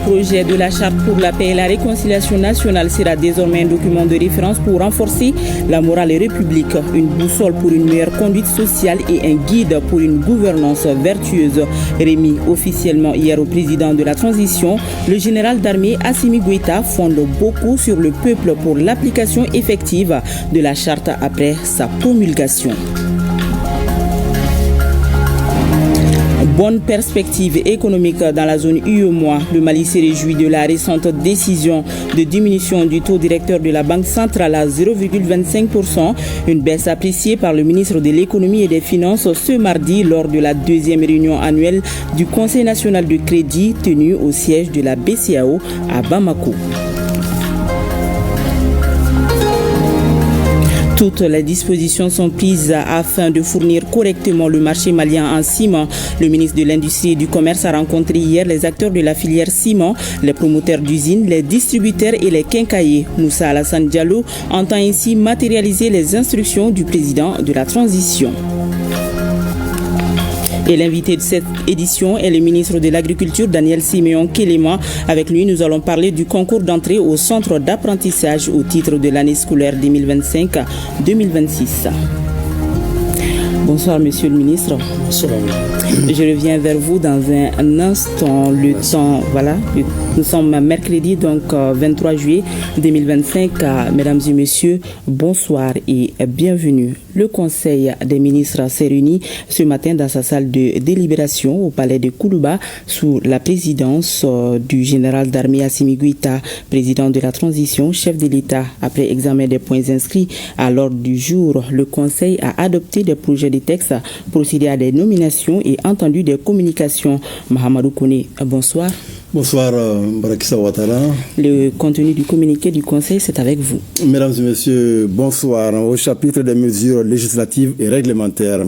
projet de la charte pour la paix et la réconciliation nationale sera désormais un document de référence pour renforcer la morale république, une boussole pour une meilleure conduite sociale et un guide pour une gouvernance vertueuse. Remis officiellement hier au président de la transition, le général d'armée Assimi Goïta fonde beaucoup sur le peuple pour l'application effective de la charte après sa promulgation. Bonne perspective économique dans la zone UEMOA. Le Mali se réjouit de la récente décision de diminution du taux directeur de la Banque centrale à 0,25%, une baisse appréciée par le ministre de l'économie et des finances ce mardi lors de la deuxième réunion annuelle du Conseil national de crédit tenu au siège de la BCEAO à Bamako. Toutes les dispositions sont prises afin de fournir correctement le marché malien en ciment. Le ministre de l'Industrie et du Commerce a rencontré hier les acteurs de la filière ciment, les promoteurs d'usines, les distributeurs et les quincailliers. Moussa Alassane Diallo entend ainsi matérialiser les instructions du président de la transition. Et l'invité de cette édition est le ministre de l'Agriculture, Daniel Siméon Kéléma. Avec lui, nous allons parler du concours d'entrée au centre d'apprentissage au titre de l'année scolaire 2025-2026. Bonsoir, monsieur le ministre. Bonsoir. Je reviens vers vous dans un instant. Le temps, voilà. Nous sommes mercredi, donc 23 juillet 2025. Mesdames et messieurs, bonsoir et bienvenue. Le Conseil des ministres s'est réuni ce matin dans sa salle de délibération au palais de Koulouba sous la présidence du général d'armée Assimi Goïta, président de la transition, chef de l'État. Après examen des points inscrits à l'ordre du jour, le Conseil a adopté des projets de textes, procédé à des nominations et entendu des communications. Mahamadou Kone, bonsoir. Bonsoir, Barakissa Ouattara. Le contenu du communiqué du Conseil, c'est avec vous. Mesdames et messieurs, bonsoir. Au chapitre des mesures législatives et réglementaires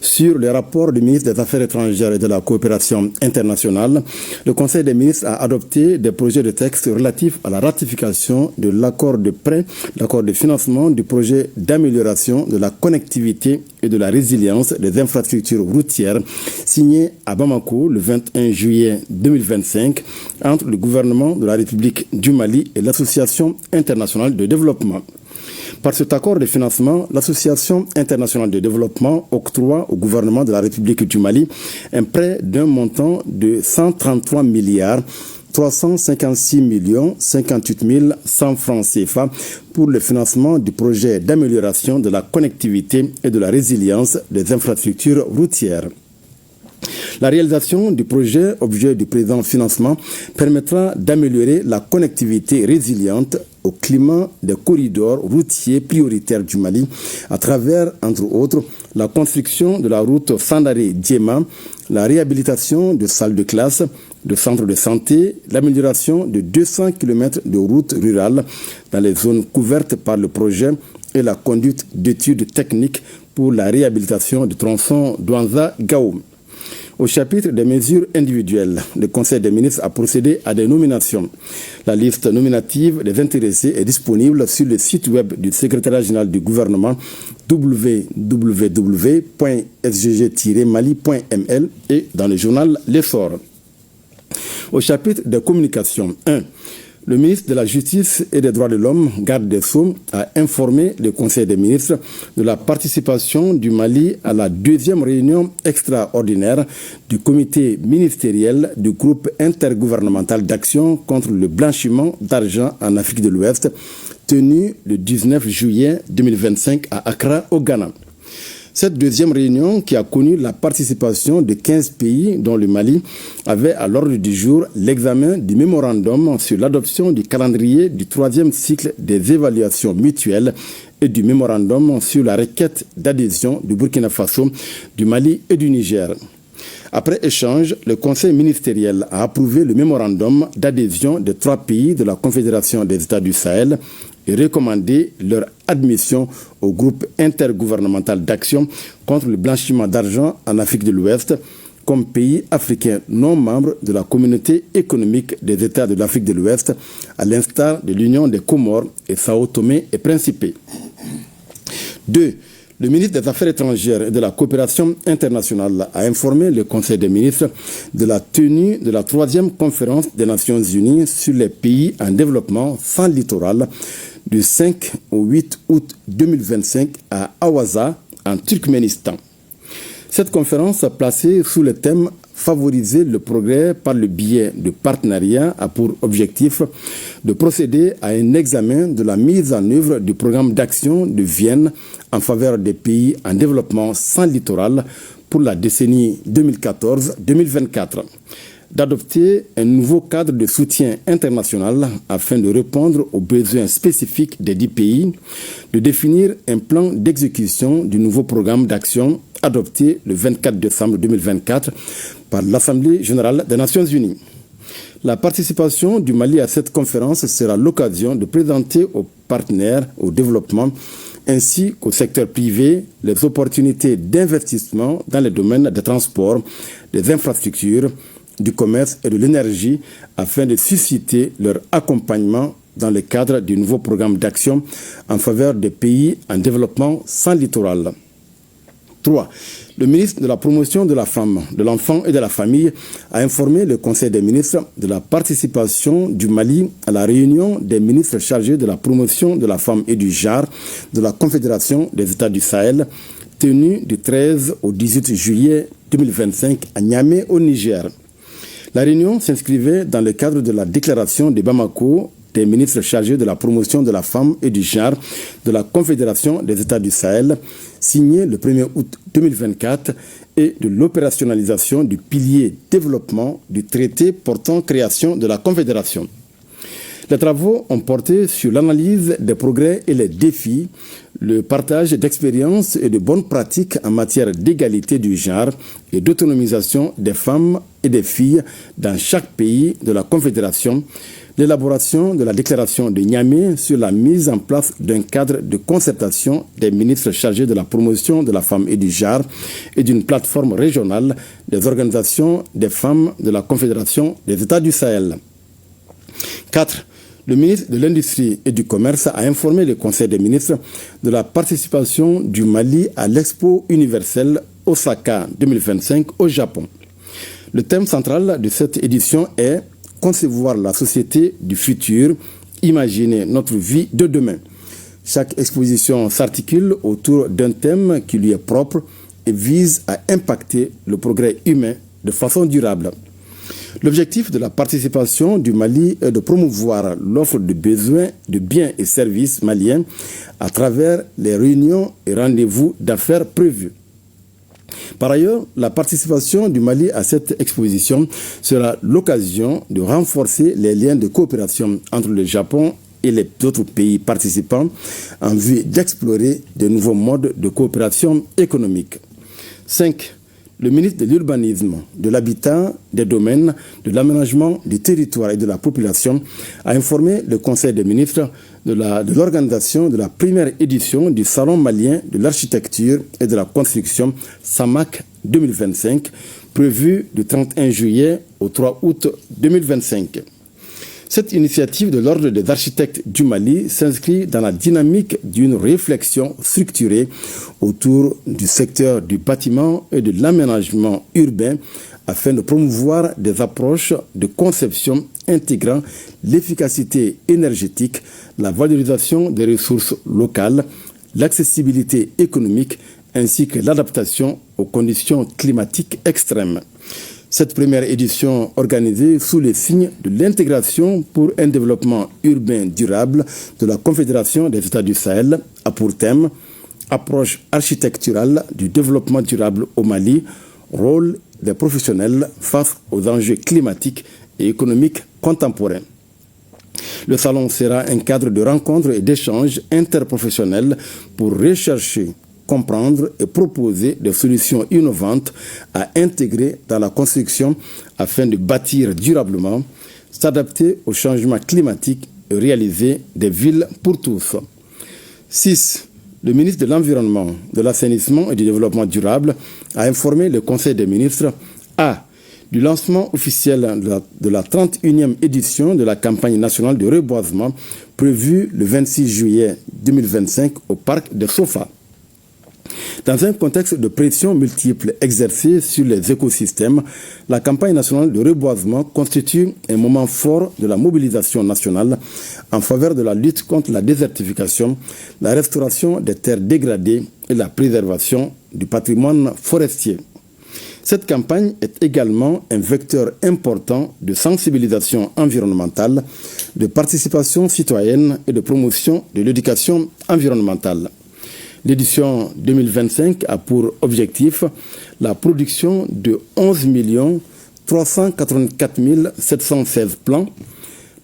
sur les rapports du ministre des Affaires étrangères et de la coopération internationale, le Conseil des ministres a adopté des projets de texte relatifs à la ratification de l'accord de prêt, l'accord de financement du projet d'amélioration de la connectivité et de la résilience des infrastructures routières signé à Bamako le 21 juillet 2025 entre le gouvernement de la République du Mali et l'Association internationale de développement. Par cet accord de financement, l'Association internationale de développement octroie au gouvernement de la République du Mali un prêt d'un montant de 133 milliards 356 58 100 francs CFA pour le financement du projet d'amélioration de la connectivité et de la résilience des infrastructures routières. La réalisation du projet, objet du présent financement, permettra d'améliorer la connectivité résiliente au climat des corridors routiers prioritaires du Mali à travers, entre autres, la construction de la route Sandaré-Diema, la réhabilitation de salles de classe, de centres de santé, l'amélioration de 200 km de routes rurales dans les zones couvertes par le projet et la conduite d'études techniques pour la réhabilitation du tronçon Douanza-Gao. Au chapitre des mesures individuelles, le Conseil des ministres a procédé à des nominations. La liste nominative des intéressés est disponible sur le site web du secrétariat général du gouvernement www.sgg-mali.ml et dans le journal L'Essor. Au chapitre des communications 1, le ministre de la Justice et des Droits de l'Homme, garde des Sceaux, a informé le Conseil des ministres de la participation du Mali à la deuxième réunion extraordinaire du comité ministériel du groupe intergouvernemental d'action contre le blanchiment d'argent en Afrique de l'Ouest, tenu le 19 juillet 2025 à Accra, au Ghana. Cette deuxième réunion, qui a connu la participation de 15 pays, dont le Mali, avait à l'ordre du jour l'examen du mémorandum sur l'adoption du calendrier du troisième cycle des évaluations mutuelles et du mémorandum sur la requête d'adhésion du Burkina Faso, du Mali et du Niger. Après échange, le Conseil ministériel a approuvé le mémorandum d'adhésion des 3 pays de la Confédération des États du Sahel et recommandé leur admission au groupe intergouvernemental d'action contre le blanchiment d'argent en Afrique de l'Ouest comme pays africain non membre de la communauté économique des États de l'Afrique de l'Ouest, à l'instar de l'Union des Comores et Sao Tomé et Principe. 2. Le ministre des Affaires étrangères et de la coopération internationale a informé le Conseil des ministres de la tenue de la 3e conférence des Nations Unies sur les pays en développement sans littoral du 5 au 8 août 2025 à Awaza, en Turkménistan. Cette conférence, placée sous le thème « Favoriser le progrès par le biais de partenariats » a pour objectif de procéder à un examen de la mise en œuvre du programme d'action de Vienne en faveur des pays en développement sans littoral pour la décennie 2014-2024, d'adopter un nouveau cadre de soutien international afin de répondre aux besoins spécifiques des 10 pays, de définir un plan d'exécution du nouveau programme d'action adopté le 24 décembre 2024 par l'Assemblée générale des Nations unies. La participation du Mali à cette conférence sera l'occasion de présenter aux partenaires au développement ainsi qu'au secteur privé les opportunités d'investissement dans les domaines des transports, des infrastructures, du commerce et de l'énergie afin de susciter leur accompagnement dans le cadre du nouveau programme d'action en faveur des pays en développement sans littoral. 3. Le ministre de la Promotion de la Femme, de l'Enfant et de la Famille a informé le Conseil des ministres de la participation du Mali à la réunion des ministres chargés de la promotion de la femme et du genre de la Confédération des États du Sahel, tenue du 13 au 18 juillet 2025 à Niamey au Niger. La réunion s'inscrivait dans le cadre de la déclaration de Bamako des ministres chargés de la promotion de la femme et du genre de la Confédération des États du Sahel, signée le 1er août 2024, et de l'opérationnalisation du pilier développement du traité portant création de la Confédération. Les travaux ont porté sur l'analyse des progrès et les défis, le partage d'expériences et de bonnes pratiques en matière d'égalité du genre et d'autonomisation des femmes et des filles dans chaque pays de la Confédération, l'élaboration de la déclaration de Niamey sur la mise en place d'un cadre de concertation des ministres chargés de la promotion de la femme et du genre et d'une plateforme régionale des organisations des femmes de la Confédération des États du Sahel. 4. Le ministre de l'Industrie et du Commerce a informé le Conseil des ministres de la participation du Mali à l'Expo universelle Osaka 2025 au Japon. Le thème central de cette édition est « Concevoir la société du futur, imaginer notre vie de demain ». Chaque exposition s'articule autour d'un thème qui lui est propre et vise à impacter le progrès humain de façon durable. L'objectif de la participation du Mali est de promouvoir l'offre de besoins, de biens et services maliens à travers les réunions et rendez-vous d'affaires prévus. Par ailleurs, la participation du Mali à cette exposition sera l'occasion de renforcer les liens de coopération entre le Japon et les autres pays participants en vue d'explorer de nouveaux modes de coopération économique. 5. Le ministre de l'Urbanisme, de l'Habitat, des Domaines, de l'Aménagement du territoire et de la population a informé le Conseil des ministres de l'organisation de la première édition du Salon malien de l'architecture et de la construction SAMAC 2025, prévu du 31 juillet au 3 août 2025. Cette initiative de l'Ordre des architectes du Mali s'inscrit dans la dynamique d'une réflexion structurée autour du secteur du bâtiment et de l'aménagement urbain afin de promouvoir des approches de conception intégrant l'efficacité énergétique, la valorisation des ressources locales, l'accessibilité économique ainsi que l'adaptation aux conditions climatiques extrêmes. Cette première édition organisée sous les signes de l'intégration pour un développement urbain durable de la Confédération des États du Sahel a pour thème « Approche architecturale du développement durable au Mali, rôle des professionnels face aux enjeux climatiques et économiques contemporains ». Le salon sera un cadre de rencontres et d'échanges interprofessionnels pour rechercher, comprendre et proposer des solutions innovantes à intégrer dans la construction afin de bâtir durablement, s'adapter au changement climatique et réaliser des villes pour tous. 6. Le ministre de l'Environnement, de l'Assainissement et du Développement durable a informé le Conseil des ministres du lancement officiel de la 31e édition de la campagne nationale de reboisement prévue le 26 juillet 2025 au parc de Sofa. Dans un contexte de pression multiple exercée sur les écosystèmes, la campagne nationale de reboisement constitue un moment fort de la mobilisation nationale en faveur de la lutte contre la désertification, la restauration des terres dégradées et la préservation du patrimoine forestier. Cette campagne est également un vecteur important de sensibilisation environnementale, de participation citoyenne et de promotion de l'éducation environnementale. L'édition 2025 a pour objectif la production de 11 384 716 plants,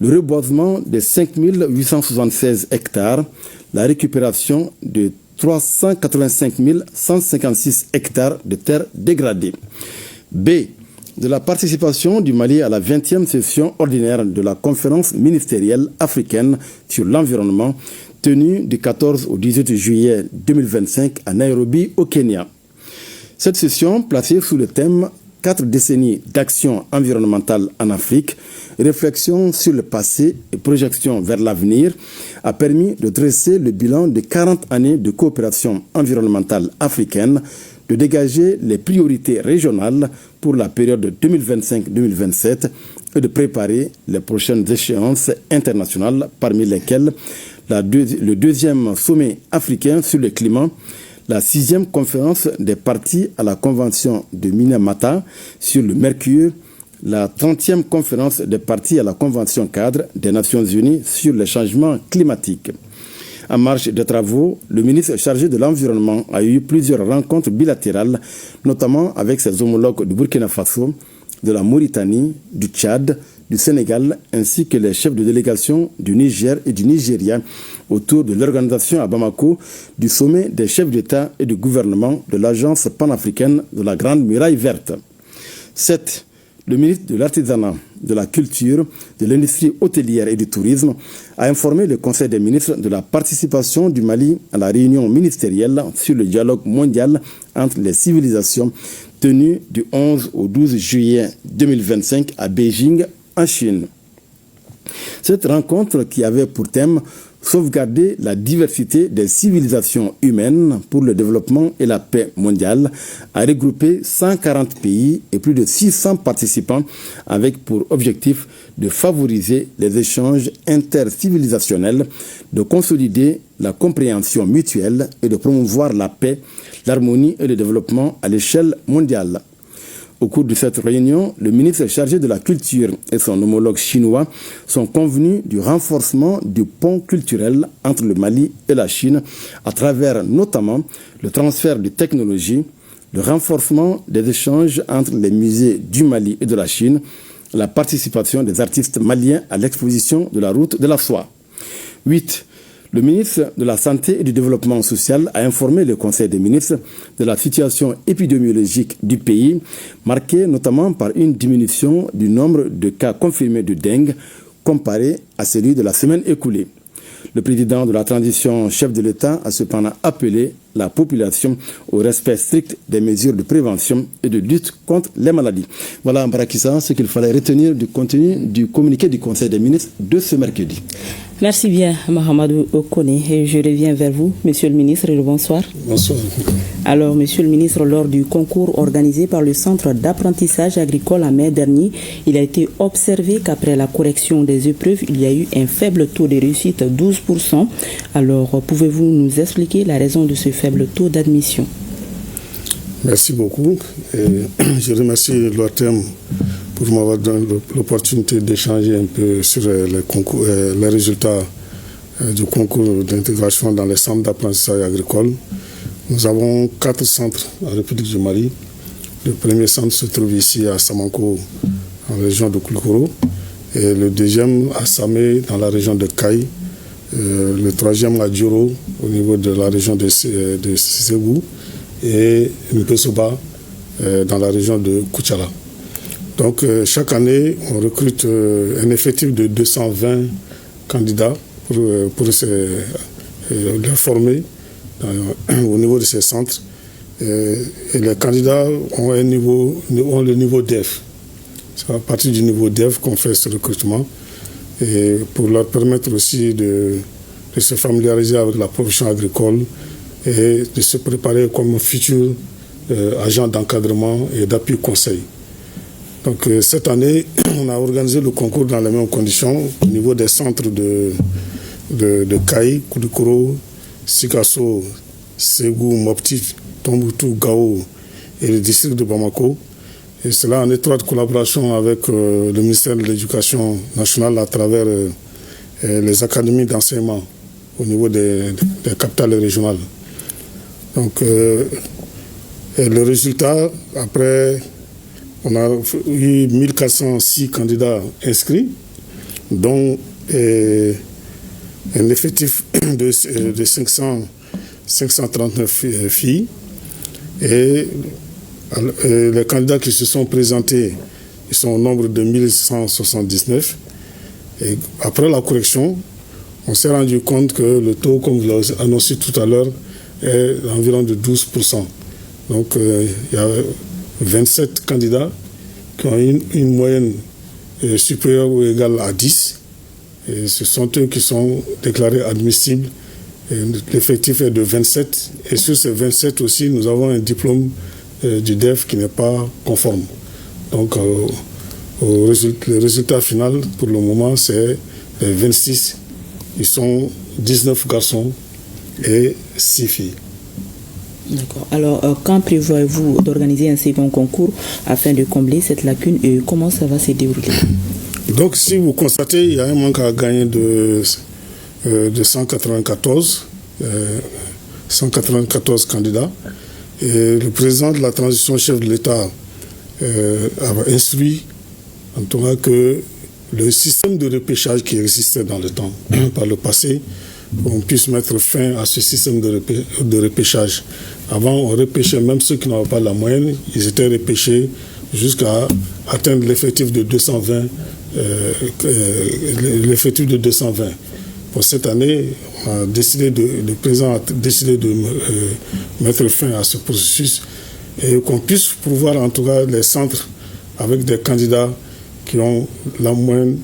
le reboisement de 5 876 hectares, la récupération de 385 156 hectares de terres dégradées. B. De la participation du Mali à la 20e session ordinaire de la conférence ministérielle africaine sur l'environnement tenue du 14 au 18 juillet 2025 à Nairobi, au Kenya. Cette session, placée sous le thème 4 décennies d'action environnementale en Afrique, réflexion sur le passé et projection vers l'avenir, a permis de dresser le bilan de 40 années de coopération environnementale africaine, de dégager les priorités régionales pour la période 2025-2027 et de préparer les prochaines échéances internationales, parmi lesquelles le deuxième sommet africain sur le climat, la 6e conférence des parties à la Convention de Minamata sur le mercure, la 30e conférence des parties à la Convention cadre des Nations Unies sur le changement climatique. En marge des travaux, le ministre chargé de l'Environnement a eu plusieurs rencontres bilatérales, notamment avec ses homologues du Burkina Faso, de la Mauritanie, du Tchad, du Sénégal, ainsi que les chefs de délégation du Niger et du Nigeria autour de l'organisation à Bamako du sommet des chefs d'État et de gouvernement de l'Agence panafricaine de la Grande Muraille Verte. 7. Le ministre de l'Artisanat, de la Culture, de l'Industrie hôtelière et du Tourisme a informé le Conseil des ministres de la participation du Mali à la réunion ministérielle sur le dialogue mondial entre les civilisations tenue du 11 au 12 juillet 2025 à Beijing, en Chine. Cette rencontre, qui avait pour thème sauvegarder la diversité des civilisations humaines pour le développement et la paix mondiale, a regroupé 140 pays et plus de 600 participants avec pour objectif de favoriser les échanges intercivilisationnels, de consolider la compréhension mutuelle et de promouvoir la paix, l'harmonie et le développement à l'échelle mondiale. Au cours de cette réunion, le ministre chargé de la Culture et son homologue chinois sont convenus du renforcement du pont culturel entre le Mali et la Chine à travers notamment le transfert de technologies, le renforcement des échanges entre les musées du Mali et de la Chine, la participation des artistes maliens à l'exposition de la route de la soie. 8. Le ministre de la Santé et du Développement social a informé le Conseil des ministres de la situation épidémiologique du pays, marquée notamment par une diminution du nombre de cas confirmés de dengue comparé à celui de la semaine écoulée. Le président de la transition, chef de l'État, a cependant appelé la population au respect strict des mesures de prévention et de lutte contre les maladies. Voilà, Mbarakissa, ce qu'il fallait retenir du contenu du communiqué du Conseil des ministres de ce mercredi. Merci bien, Mahamadou Okone. Et je reviens vers vous, Monsieur le ministre, et bonsoir. Bonsoir. Alors, Monsieur le ministre, lors du concours organisé par le Centre d'apprentissage agricole en mai dernier, il a été observé qu'après la correction des épreuves, il y a eu un faible taux de réussite, 12%. Alors, pouvez-vous nous expliquer la raison de ce faible taux d'admission? Merci beaucoup. Et je remercie l'OATEM pour m'avoir donné l'opportunité d'échanger un peu sur les résultats du concours d'intégration dans les centres d'apprentissage agricole. Nous avons 4 centres en République du Mali. Le premier centre se trouve ici à Samanko, en région de Koulikoro, et le deuxième à Samé, dans la région de Kaï, le troisième à Djuro, au niveau de la région de Ségou, et Mpesoba, dans la région de Koutchala. Donc, chaque année, on recrute un effectif de 220 candidats pour les former au niveau de ces centres. Et les candidats ont le niveau DEF. C'est à partir du niveau DEF qu'on fait ce recrutement. Et pour leur permettre aussi de se familiariser avec la profession agricole, et de se préparer comme futur agent d'encadrement et d'appui conseil. Donc cette année, on a organisé le concours dans les mêmes conditions au niveau des centres de Kayi, Koulikoro, Sikasso, Ségou, Mopti, Tombouctou, Gao et le district de Bamako. Et cela en étroite collaboration avec le ministère de l'Éducation nationale à travers les académies d'enseignement au niveau des capitales régionales. Donc le résultat, après, on a eu 1406 candidats inscrits, dont un effectif de 539 filles. Et les candidats qui se sont présentés, ils sont au nombre de 1179. Et après la correction, on s'est rendu compte que le taux, comme vous l'avez annoncé tout à l'heure, est environ de 12%. Donc il y a 27 candidats qui ont une moyenne supérieure ou égale à 10. Et ce sont eux qui sont déclarés admissibles. L'effectif est de 27. Et sur ces 27 aussi, nous avons un diplôme du DEF qui n'est pas conforme. Donc le résultat final, pour le moment, c'est 26. Ils sont 19 garçons et 6 filles. D'accord. Alors, quand prévoyez-vous d'organiser un second concours afin de combler cette lacune et comment ça va se dérouler? Donc, si vous constatez, il y a un manque à gagner de 194 candidats. Et le président de la transition, chef de l'État, a instruit, en tout cas, que le système de repêchage qui existait dans le temps, par le passé, on puisse mettre fin à ce système de repêchage. Avant, on repêchait même ceux qui n'avaient pas la moyenne, ils étaient repêchés jusqu'à atteindre l'effectif de 220. Pour cette année, le président a décidé de mettre fin à ce processus et qu'on puisse pouvoir en tout cas les centres avec des candidats qui ont la moyenne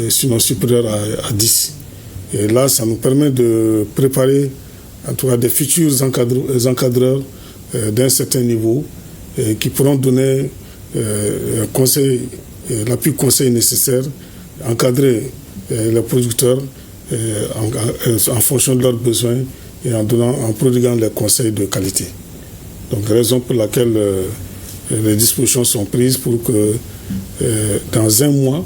sinon supérieure à 10. Et là, ça nous permet de préparer en tout cas des futurs encadreurs d'un certain niveau qui pourront donner l'appui conseil nécessaire, encadrer les producteurs en fonction de leurs besoins et en prodiguant les conseils de qualité. Donc, raison pour laquelle les dispositions sont prises pour que dans un mois,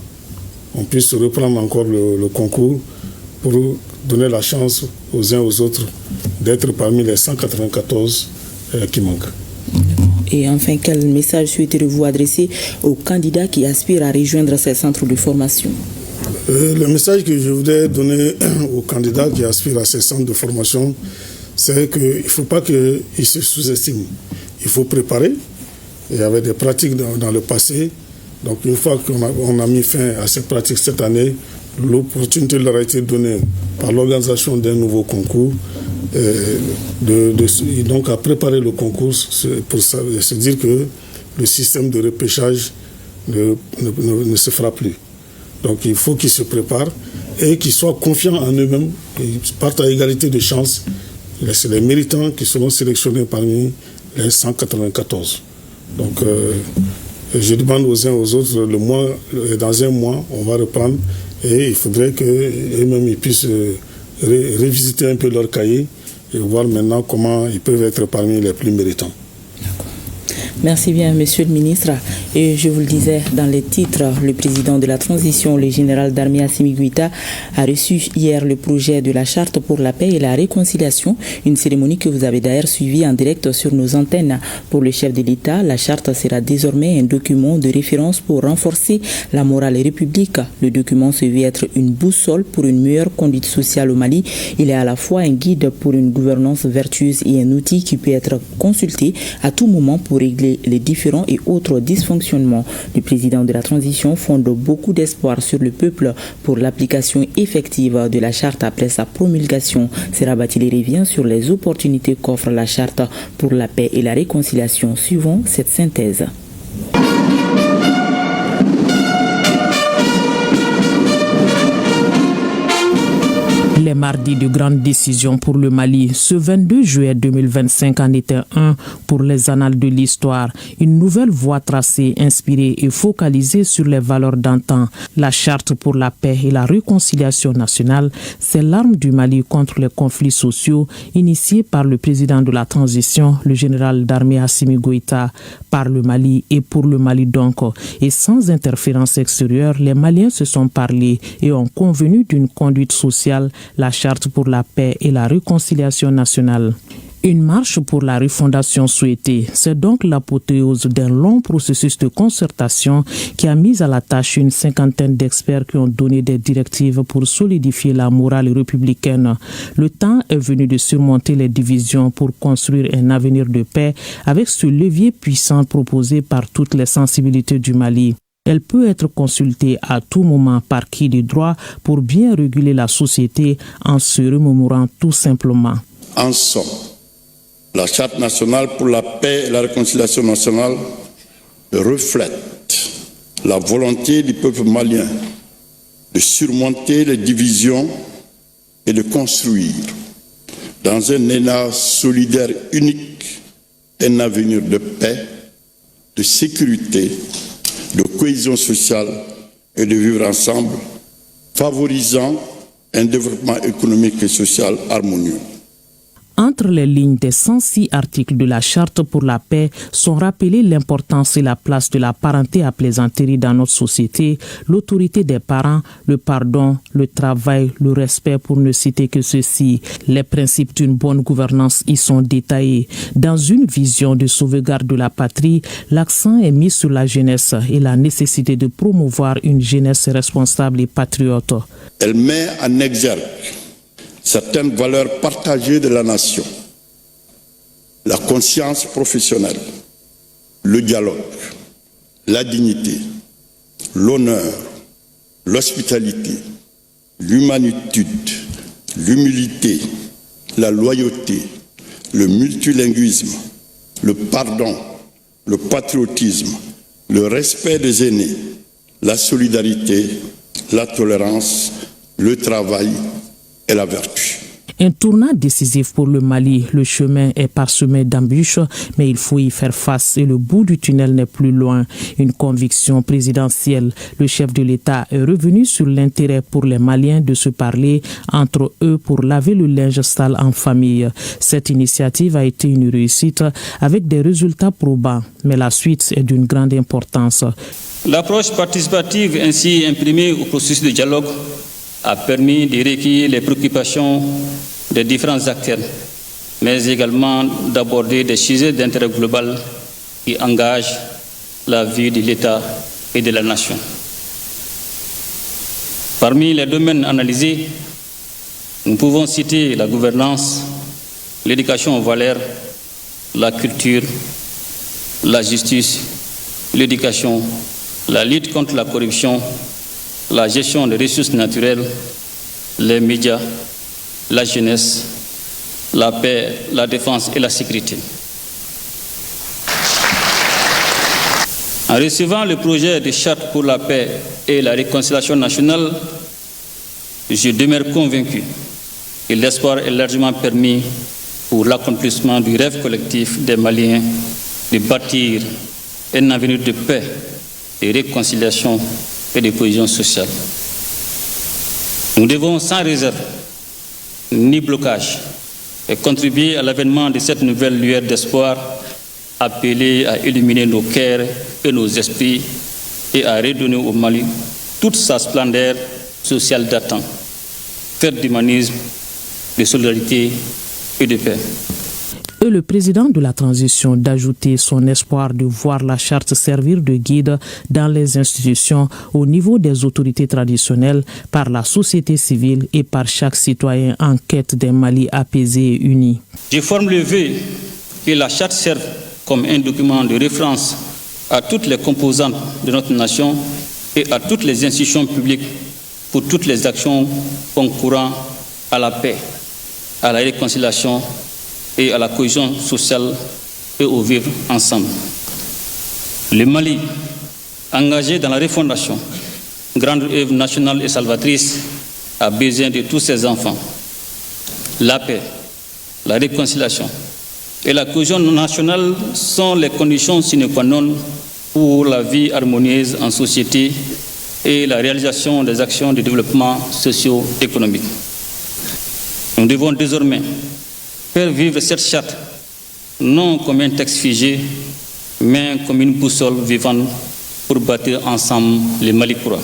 on puisse reprendre encore le concours pour donner la chance aux uns aux autres d'être parmi les 194 qui manquent. Et enfin, quel message souhaiterez-vous adresser aux candidats qui aspirent à rejoindre ces centres de formation? Le message que je voudrais donner aux candidats qui aspirent à ces centres de formation, c'est qu'il ne faut pas qu'ils se sous-estiment. Il faut préparer. Il y avait des pratiques dans le passé. Donc une fois qu'on a mis fin à ces pratiques cette année, l'opportunité leur a été donnée par l'organisation d'un nouveau concours, donc à préparer le concours pour se dire que le système de repêchage ne se fera plus. Donc il faut qu'ils se préparent et qu'ils soient confiants en eux-mêmes, qu'ils partent à égalité de chances. C'est les méritants qui seront sélectionnés parmi les 194. Donc je demande aux uns aux autres, dans un mois, on va reprendre et il faudrait qu'eux-mêmes ils puissent revisiter un peu leur cahier et voir maintenant comment ils peuvent être parmi les plus méritants. Merci bien, Monsieur le ministre. Et je vous le disais dans les titres, le président de la transition, le général d'armée Assimi Goïta, a reçu hier le projet de la charte pour la paix et la réconciliation, une cérémonie que vous avez d'ailleurs suivie en direct sur nos antennes. Pour le chef de l'État, la charte sera désormais un document de référence pour renforcer la morale république. Le document se veut être une boussole pour une meilleure conduite sociale au Mali. Il est à la fois un guide pour une gouvernance vertueuse et un outil qui peut être consulté à tout moment pour régler les différents et autres dysfonctionnements. Le président de la transition fonde beaucoup d'espoir sur le peuple pour l'application effective de la charte après sa promulgation. Serra Batilé revient sur les opportunités qu'offre la charte pour la paix et la réconciliation, suivant cette synthèse. Les mardi de grandes décisions pour le Mali. Ce 22 juillet 2025 en était un pour les annales de l'histoire. Une nouvelle voie tracée, inspirée et focalisée sur les valeurs d'antan. La charte pour la paix et la réconciliation nationale, c'est l'arme du Mali contre les conflits sociaux initiée par le président de la transition, le général d'armée Assimi Goïta, par le Mali et pour le Mali donc. Et sans interférence extérieure, les Maliens se sont parlé et ont convenu d'une conduite sociale, la charte pour la paix et la réconciliation nationale. Une marche pour la refondation souhaitée, c'est donc l'apothéose d'un long processus de concertation qui a mis à la tâche une cinquantaine d'experts qui ont donné des directives pour solidifier la morale républicaine. Le temps est venu de surmonter les divisions pour construire un avenir de paix avec ce levier puissant proposé par toutes les sensibilités du Mali. Elle peut être consultée à tout moment par qui de droit pour bien réguler la société en se remémorant tout simplement. En somme, la Charte nationale pour la paix et la réconciliation nationale reflète la volonté du peuple malien de surmonter les divisions et de construire, dans un élan solidaire unique, un avenir de paix, de sécurité, de cohésion sociale et de vivre ensemble, favorisant un développement économique et social harmonieux. Entre les lignes des 106 articles de la Charte pour la paix sont rappelés l'importance et la place de la parenté à plaisanterie dans notre société, l'autorité des parents, le pardon, le travail, le respect pour ne citer que ceci. Les principes d'une bonne gouvernance y sont détaillés. Dans une vision de sauvegarde de la patrie, l'accent est mis sur la jeunesse et la nécessité de promouvoir une jeunesse responsable et patriote. Elle met en exergue certaines valeurs partagées de la nation, la conscience professionnelle, le dialogue, la dignité, l'honneur, l'hospitalité, l'humanitude, l'humilité, la loyauté, le multilinguisme, le pardon, le patriotisme, le respect des aînés, la solidarité, la tolérance, le travail et la vertu. Un tournant décisif pour le Mali. Le chemin est parsemé d'embûches, mais il faut y faire face et le bout du tunnel n'est plus loin. Une conviction présidentielle. Le chef de l'État est revenu sur l'intérêt pour les Maliens de se parler entre eux pour laver le linge sale en famille. Cette initiative a été une réussite avec des résultats probants, mais la suite est d'une grande importance. L'approche participative ainsi imprimée au processus de dialogue a permis de recueillir les préoccupations des différents acteurs, mais également d'aborder des sujets d'intérêt global qui engagent la vie de l'État et de la nation. Parmi les domaines analysés, nous pouvons citer la gouvernance, l'éducation aux valeurs, la culture, la justice, l'éducation, la lutte contre la corruption, la gestion des ressources naturelles, les médias, la jeunesse, la paix, la défense et la sécurité. En recevant le projet de charte pour la paix et la réconciliation nationale, je demeure convaincu que l'espoir est largement permis pour l'accomplissement du rêve collectif des Maliens de bâtir un avenir de paix, de réconciliation et de cohésion sociale. Nous devons sans réserve ni blocage et contribuer à l'avènement de cette nouvelle lueur d'espoir appelée à illuminer nos cœurs et nos esprits et à redonner au Mali toute sa splendeur sociale d'antan, faite d'humanisme, de solidarité et de paix. Et le président de la transition d'ajouter son espoir de voir la charte servir de guide dans les institutions au niveau des autorités traditionnelles, par la société civile et par chaque citoyen en quête d'un Mali apaisé et uni. Je forme le vœu que la charte serve comme un document de référence à toutes les composantes de notre nation et à toutes les institutions publiques pour toutes les actions concourant à la paix, à la réconciliation et à la cohésion sociale et au vivre ensemble. Le Mali, engagé dans la refondation, grande œuvre nationale et salvatrice, a besoin de tous ses enfants, la paix, la réconciliation et la cohésion nationale sont les conditions sine qua non pour la vie harmonieuse en société et la réalisation des actions de développement socio-économique. Nous devons désormais faire vivre cette charte non comme un texte figé, mais comme une boussole vivante pour bâtir ensemble le Mali croix.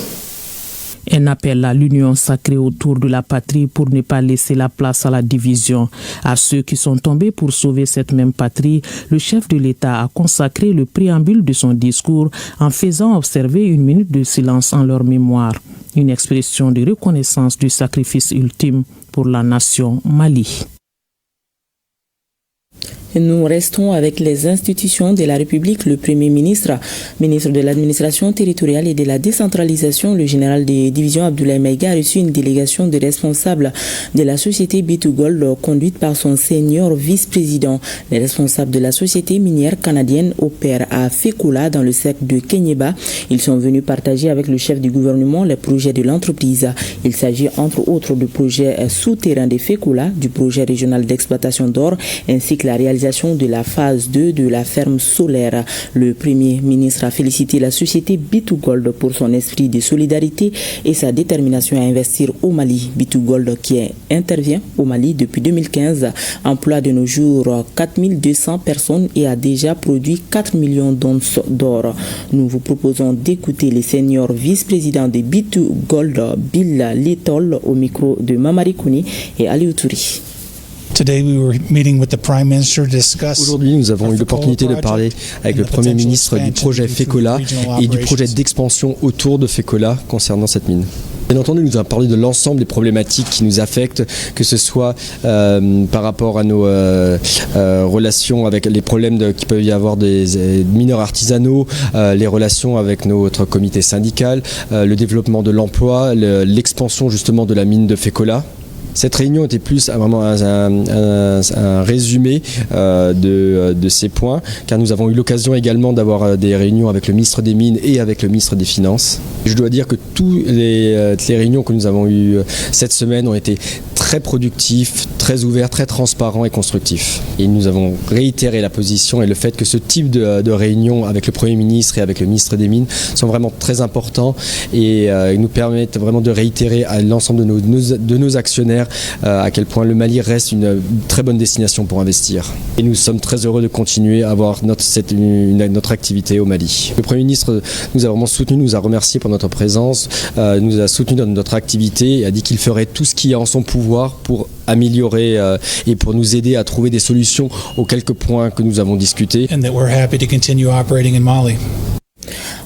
Un appel à l'union sacrée autour de la patrie pour ne pas laisser la place à la division. À ceux qui sont tombés pour sauver cette même patrie, le chef de l'État a consacré le préambule de son discours en faisant observer une minute de silence en leur mémoire. Une expression de reconnaissance du sacrifice ultime pour la nation Mali. Nous restons avec les institutions de la République. Le Premier ministre de l'Administration territoriale et de la décentralisation, le général de division Abdoulaye Maïga, a reçu une délégation de responsables de la société B2Gold conduite par son senior vice-président. Les responsables de la société minière canadienne opèrent à Fekola dans le cercle de Kenyeba. Ils sont venus partager avec le chef du gouvernement les projets de l'entreprise. Il s'agit entre autres du projet souterrain de Fekola, du projet régional d'exploitation d'or ainsi que la réalisation de la phase 2 de la ferme solaire. Le Premier ministre a félicité la société B2Gold pour son esprit de solidarité et sa détermination à investir au Mali. B2Gold qui intervient au Mali depuis 2015 emploie de nos jours 4200 personnes et a déjà produit 4 millions d'onces d'or. Nous vous proposons d'écouter les seniors vice-présidents de B2Gold, Bill Little, au micro de Mamari Kouni et Aliou Touri. Aujourd'hui, nous avons eu l'opportunité de parler avec le Premier ministre du projet Fekola et du projet d'expansion autour de Fekola concernant cette mine. Bien entendu, nous avons parlé de l'ensemble des problématiques qui nous affectent, que ce soit par rapport à nos relations avec les problèmes qui peuvent y avoir des mineurs artisanaux, les relations avec notre comité syndical, le développement de l'emploi, l'expansion justement de la mine de Fekola. Cette réunion était plus vraiment un résumé de ces points, car nous avons eu l'occasion également d'avoir des réunions avec le ministre des Mines et avec le ministre des Finances. Je dois dire que toutes les réunions que nous avons eues cette semaine ont été très productifs, très ouverts, très transparents et constructifs. Et nous avons réitéré la position et le fait que ce type de réunion avec le Premier ministre et avec le ministre des Mines sont vraiment très importants et nous permettent vraiment de réitérer à l'ensemble de nos actionnaires à quel point le Mali reste une très bonne destination pour investir. Et nous sommes très heureux de continuer à avoir notre activité au Mali. Le Premier ministre nous a vraiment soutenus, nous a remerciés pour notre présence, nous a soutenus dans notre activité et a dit qu'il ferait tout ce qui est en son pouvoir pour améliorer et pour nous aider à trouver des solutions aux quelques points que nous avons discutés.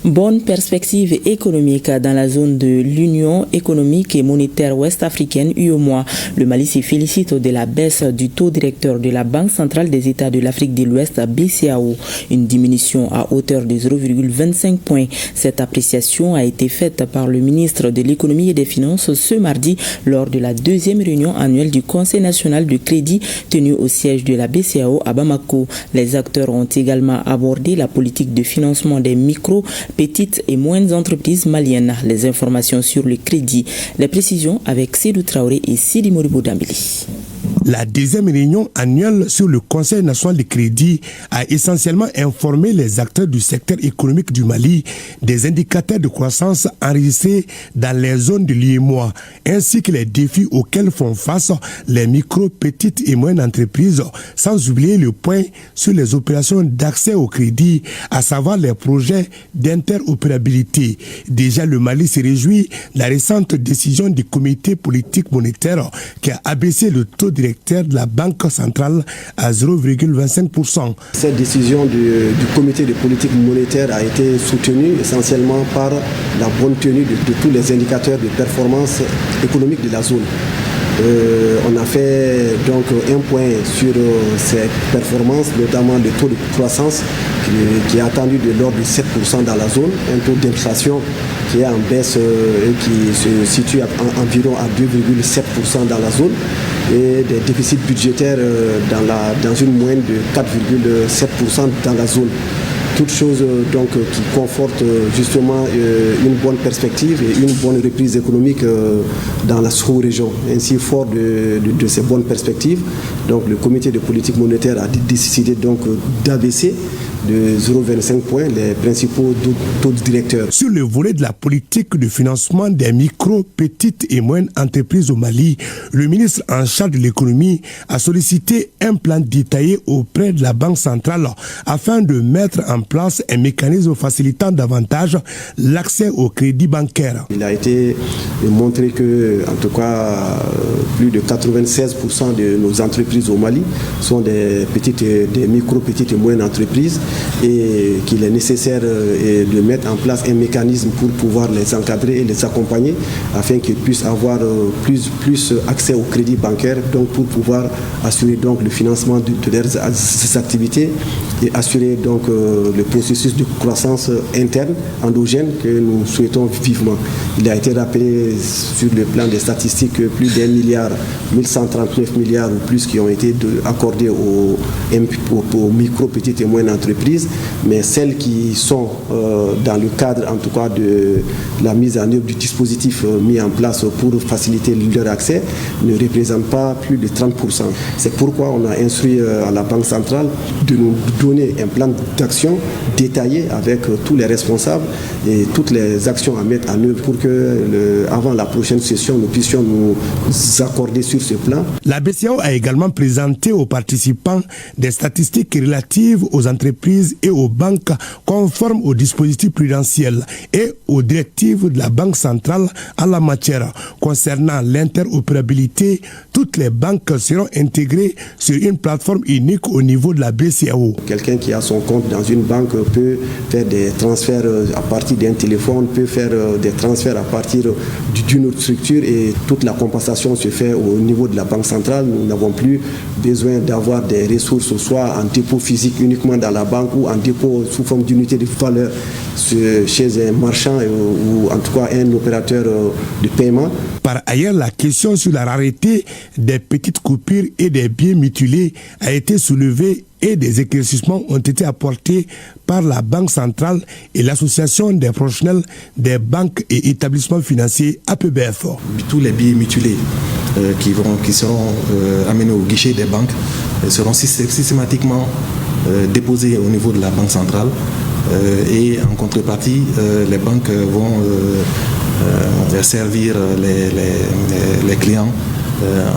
Bonne perspective économique dans la zone de l'Union économique et monétaire ouest-africaine UEMOA. Le Mali se félicite de la baisse du taux directeur de la Banque centrale des États de l'Afrique de l'Ouest, BCAO, une diminution à hauteur de 0,25 points. Cette appréciation a été faite par le ministre de l'économie et des finances ce mardi lors de la deuxième réunion annuelle du Conseil national du crédit tenu au siège de la BCAO à Bamako. Les acteurs ont également abordé la politique de financement des micro, petites et moyennes entreprises maliennes. Les informations sur le crédit, les précisions avec Sédou Traoré et Sidi Moribo Dambili. La deuxième réunion annuelle sur le Conseil national du crédit a essentiellement informé les acteurs du secteur économique du Mali des indicateurs de croissance enregistrés dans les zones de l'UEMOA, ainsi que les défis auxquels font face les micro, petites et moyennes entreprises, sans oublier le point sur les opérations d'accès au crédit, à savoir les projets d'interopérabilité. Déjà, le Mali se réjouit de la récente décision du comité politique monétaire qui a abaissé le taux directeur de la Banque centrale à 0,25%. Cette décision du comité de politique monétaire a été soutenue essentiellement par la bonne tenue de tous les indicateurs de performance économique de la zone. On a fait donc un point sur ces performances, notamment le taux de croissance qui est attendu de l'ordre de 7% dans la zone, un taux d'inflation qui est en baisse et qui se situe environ à 2,7% dans la zone, et des déficits budgétaires dans une moyenne de 4,7% dans la zone. toutes choses donc, qui confortent justement une bonne perspective et une bonne reprise économique dans la sous-région. Ainsi, fort de ces bonnes perspectives, donc, le comité de politique monétaire a décidé donc d'abaisser de 0,25 points les principaux taux directeurs. Sur le volet de la politique de financement des micro, petites et moyennes entreprises au Mali, le ministre en charge de l'économie a sollicité un plan détaillé auprès de la Banque centrale afin de mettre en place un mécanisme facilitant davantage l'accès au crédit bancaire. Il a été montré que, en tout cas, plus de 96% de nos entreprises au Mali sont des micro, petites et moyennes entreprises, et qu'il est nécessaire de mettre en place un mécanisme pour pouvoir les encadrer et les accompagner afin qu'ils puissent avoir plus accès au crédit bancaire, donc pour pouvoir assurer donc le financement de leurs activités et assurer donc le processus de croissance interne endogène que nous souhaitons vivement. Il a été rappelé sur le plan des statistiques que plus d'1 milliard, 1139 milliards ou plus qui ont été accordés aux micro, petites et moyennes entreprises, mais celles qui sont dans le cadre en tout cas de la mise en œuvre du dispositif mis en place pour faciliter leur accès ne représentent pas plus de 30%. C'est pourquoi on a instruit à la Banque centrale de nous donner un plan d'action détaillé avec tous les responsables et toutes les actions à mettre en œuvre pour que avant la prochaine session nous puissions nous accorder sur ce plan. La BCEAO a également présenté aux participants des statistiques relatives aux entreprises et aux banques conformes au dispositif prudentiel et aux directives de la Banque centrale en la matière. Concernant l'interopérabilité, toutes les banques seront intégrées sur une plateforme unique au niveau de la BCEAO. Quelqu'un qui a son compte dans une banque peut faire des transferts à partir d'un téléphone, peut faire des transferts à partir d'une autre structure et toute la compensation se fait au niveau de la Banque centrale. Nous n'avons plus besoin d'avoir des ressources soit en dépôt physique uniquement dans la banque ou en dépôt sous forme d'unité de valeur chez un marchand ou en tout cas un opérateur de paiement. Par ailleurs, la question sur la rareté des petites coupures et des biens mutilés a été soulevée et des éclaircissements ont été apportés par la Banque centrale et l'Association des professionnels des banques et établissements financiers APBF. Tous les billets mutilés qui seront amenés au guichet des banques seront systématiquement déposés au niveau de la Banque centrale et en contrepartie, les banques vont servir les clients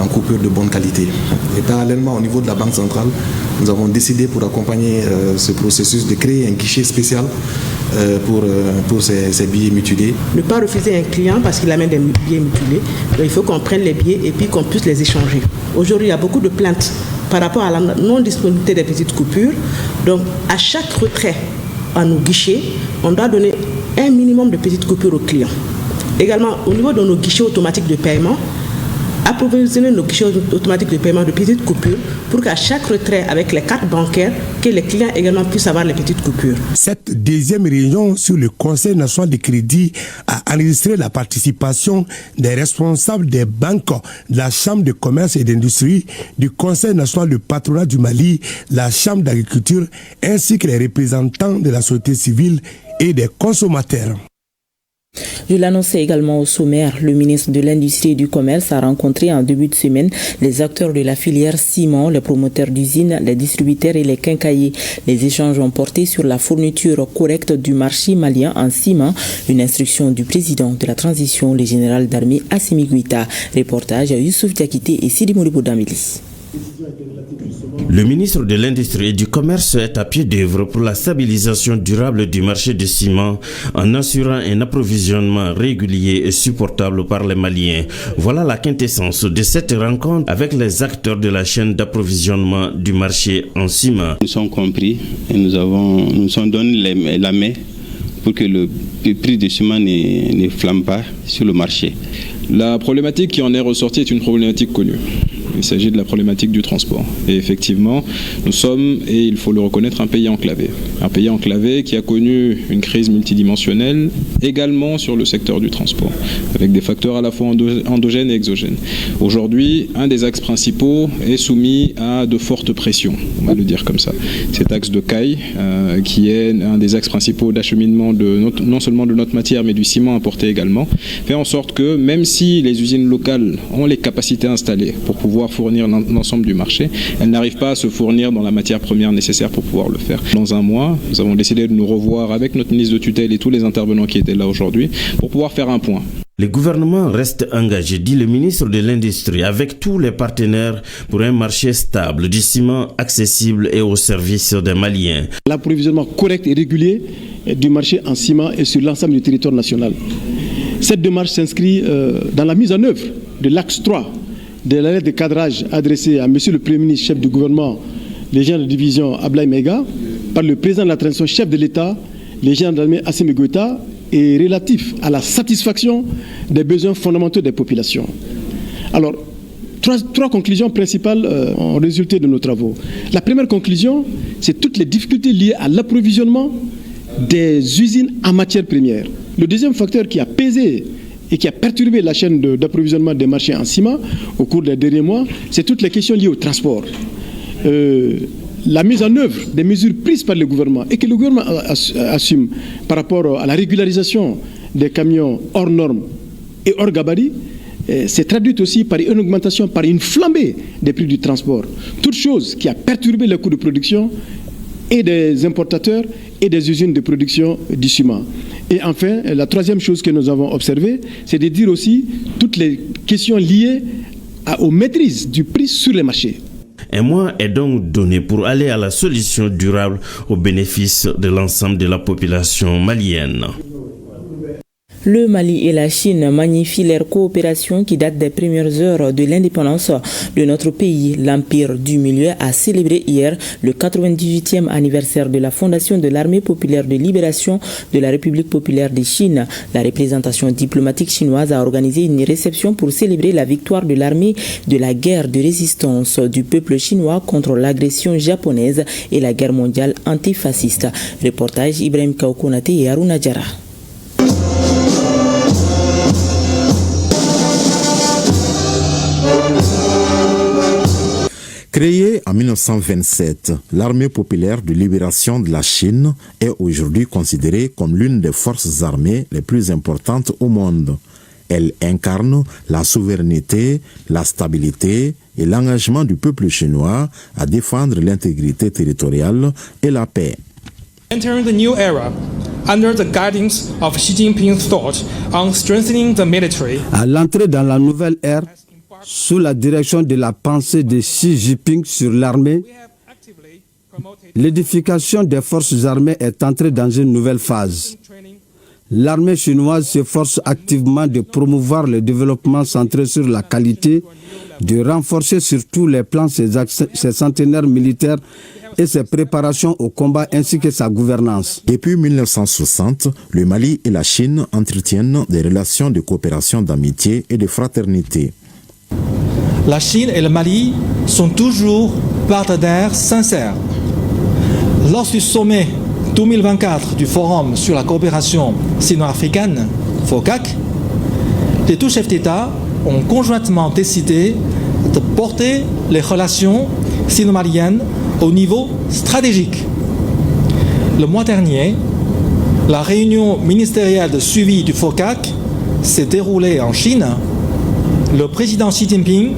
en coupure de bonne qualité. Et parallèlement, au niveau de la Banque centrale, nous avons décidé pour accompagner ce processus de créer un guichet spécial pour ces billets mutilés. Ne pas refuser un client parce qu'il amène des billets mutilés. Donc, il faut qu'on prenne les billets et puis qu'on puisse les échanger. Aujourd'hui, il y a beaucoup de plaintes par rapport à la non-disponibilité des petites coupures. Donc, à chaque retrait à nos guichets, on doit donner un minimum de petites coupures aux clients. Également, au niveau de nos guichets automatiques de paiement, approvisionner nos guichets automatiques de paiement de petites coupures pour qu'à chaque retrait avec les cartes bancaires, que les clients également puissent avoir les petites coupures. Cette deuxième réunion sur le Conseil national de crédit a enregistré la participation des responsables des banques, de la Chambre de commerce et d'industrie, du Conseil national de patronat du Mali, la Chambre d'agriculture, ainsi que les représentants de la société civile et des consommateurs. Je l'annonçais également au sommaire, le ministre de l'Industrie et du Commerce a rencontré en début de semaine les acteurs de la filière ciment, les promoteurs d'usines, les distributeurs et les quincailliers. Les échanges ont porté sur la fourniture correcte du marché malien en ciment, une instruction du président de la transition, le général d'armée Assimi Goïta. Reportage à Youssouf Diakité et Sidi Moulibo Damili. Le ministre de l'Industrie et du Commerce est à pied d'œuvre pour la stabilisation durable du marché du ciment en assurant un approvisionnement régulier et supportable par les Maliens. Voilà la quintessence de cette rencontre avec les acteurs de la chaîne d'approvisionnement du marché en ciment. Nous sommes compris et nous sommes donné la main pour que le prix du ciment ne flamme pas sur le marché. La problématique qui en est ressortie est une problématique connue. Il s'agit de la problématique du transport. Et effectivement, nous sommes, et il faut le reconnaître, un pays enclavé. Un pays enclavé qui a connu une crise multidimensionnelle également sur le secteur du transport, avec des facteurs à la fois endogènes et exogènes. Aujourd'hui, un des axes principaux est soumis à de fortes pressions, on va le dire comme ça. Cet axe de Caille, qui est un des axes principaux d'acheminement non seulement de notre matière, mais du ciment importé également, fait en sorte que même si les usines locales ont les capacités installées pour pouvoir fournir l'ensemble du marché, elles n'arrivent pas à se fournir dans la matière première nécessaire pour pouvoir le faire. Dans un mois, nous avons décidé de nous revoir avec notre ministre de tutelle et tous les intervenants qui étaient là aujourd'hui pour pouvoir faire un point. Le gouvernement reste engagé, dit le ministre de l'Industrie, avec tous les partenaires pour un marché stable, du ciment accessible et au service des Maliens. L'approvisionnement correct et régulier du marché en ciment est sur l'ensemble du territoire national. Cette démarche s'inscrit dans la mise en œuvre de l'axe 3 de la lettre de cadrage adressée à Monsieur le Premier ministre, chef du gouvernement, le général de division Ablaye Mega, par le président de la transition, chef de l'État, le général d'armée Assimi Goïta, est relatif à la satisfaction des besoins fondamentaux des populations. Alors, trois conclusions principales ont résulté de nos travaux. La première conclusion, c'est toutes les difficultés liées à l'approvisionnement des usines en matières premières. Le deuxième facteur qui a pesé et qui a perturbé la chaîne d'approvisionnement des marchés en ciment au cours des derniers mois, c'est toutes les questions liées au transport. La mise en œuvre des mesures prises par le gouvernement et que le gouvernement assume par rapport à la régularisation des camions hors normes et hors gabarit, s'est traduite aussi par une augmentation, par une flambée des prix du transport. Toute chose qui a perturbé les coûts de production et des importateurs et des usines de production du ciment. Et enfin, la troisième chose que nous avons observée, c'est de dire aussi toutes les questions liées aux maîtrises du prix sur les marchés. Un mois est donc donné pour aller à la solution durable au bénéfice de l'ensemble de la population malienne. Le Mali et la Chine magnifient leur coopération qui date des premières heures de l'indépendance de notre pays. L'Empire du Milieu a célébré hier le 98e anniversaire de la fondation de l'Armée populaire de libération de la République populaire de Chine. La représentation diplomatique chinoise a organisé une réception pour célébrer la victoire de l'armée de la guerre de résistance du peuple chinois contre l'agression japonaise et la guerre mondiale antifasciste. Reportage Ibrahim Kaoukonate et Aruna Diarra. Créée en 1927, l'Armée populaire de libération de la Chine est aujourd'hui considérée comme l'une des forces armées les plus importantes au monde. Elle incarne la souveraineté, la stabilité et l'engagement du peuple chinois à défendre l'intégrité territoriale et la paix. Entering the new era under the guidance of Xi Jinping's thought on strengthening the military. À l'entrée dans la nouvelle ère, sous la direction de la pensée de Xi Jinping sur l'armée, l'édification des forces armées est entrée dans une nouvelle phase. L'armée chinoise s'efforce activement de promouvoir le développement centré sur la qualité, de renforcer sur tous les plans ses centenaires militaires et ses préparations au combat ainsi que sa gouvernance. Depuis 1960, le Mali et la Chine entretiennent des relations de coopération, d'amitié et de fraternité. La Chine et le Mali sont toujours partenaires sincères. Lors du sommet 2024 du Forum sur la coopération sino-africaine, FOCAC, les deux chefs d'État ont conjointement décidé de porter les relations sino-maliennes au niveau stratégique. Le mois dernier, la réunion ministérielle de suivi du FOCAC s'est déroulée en Chine. Le président Xi Jinping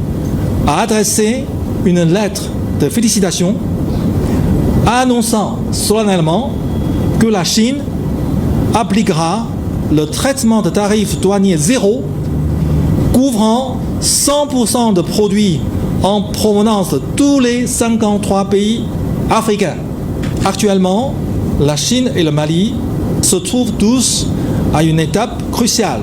a adressé une lettre de félicitations annonçant solennellement que la Chine appliquera le traitement de tarifs douaniers zéro couvrant 100% de produits en provenance de tous les 53 pays africains. Actuellement, la Chine et le Mali se trouvent tous à une étape cruciale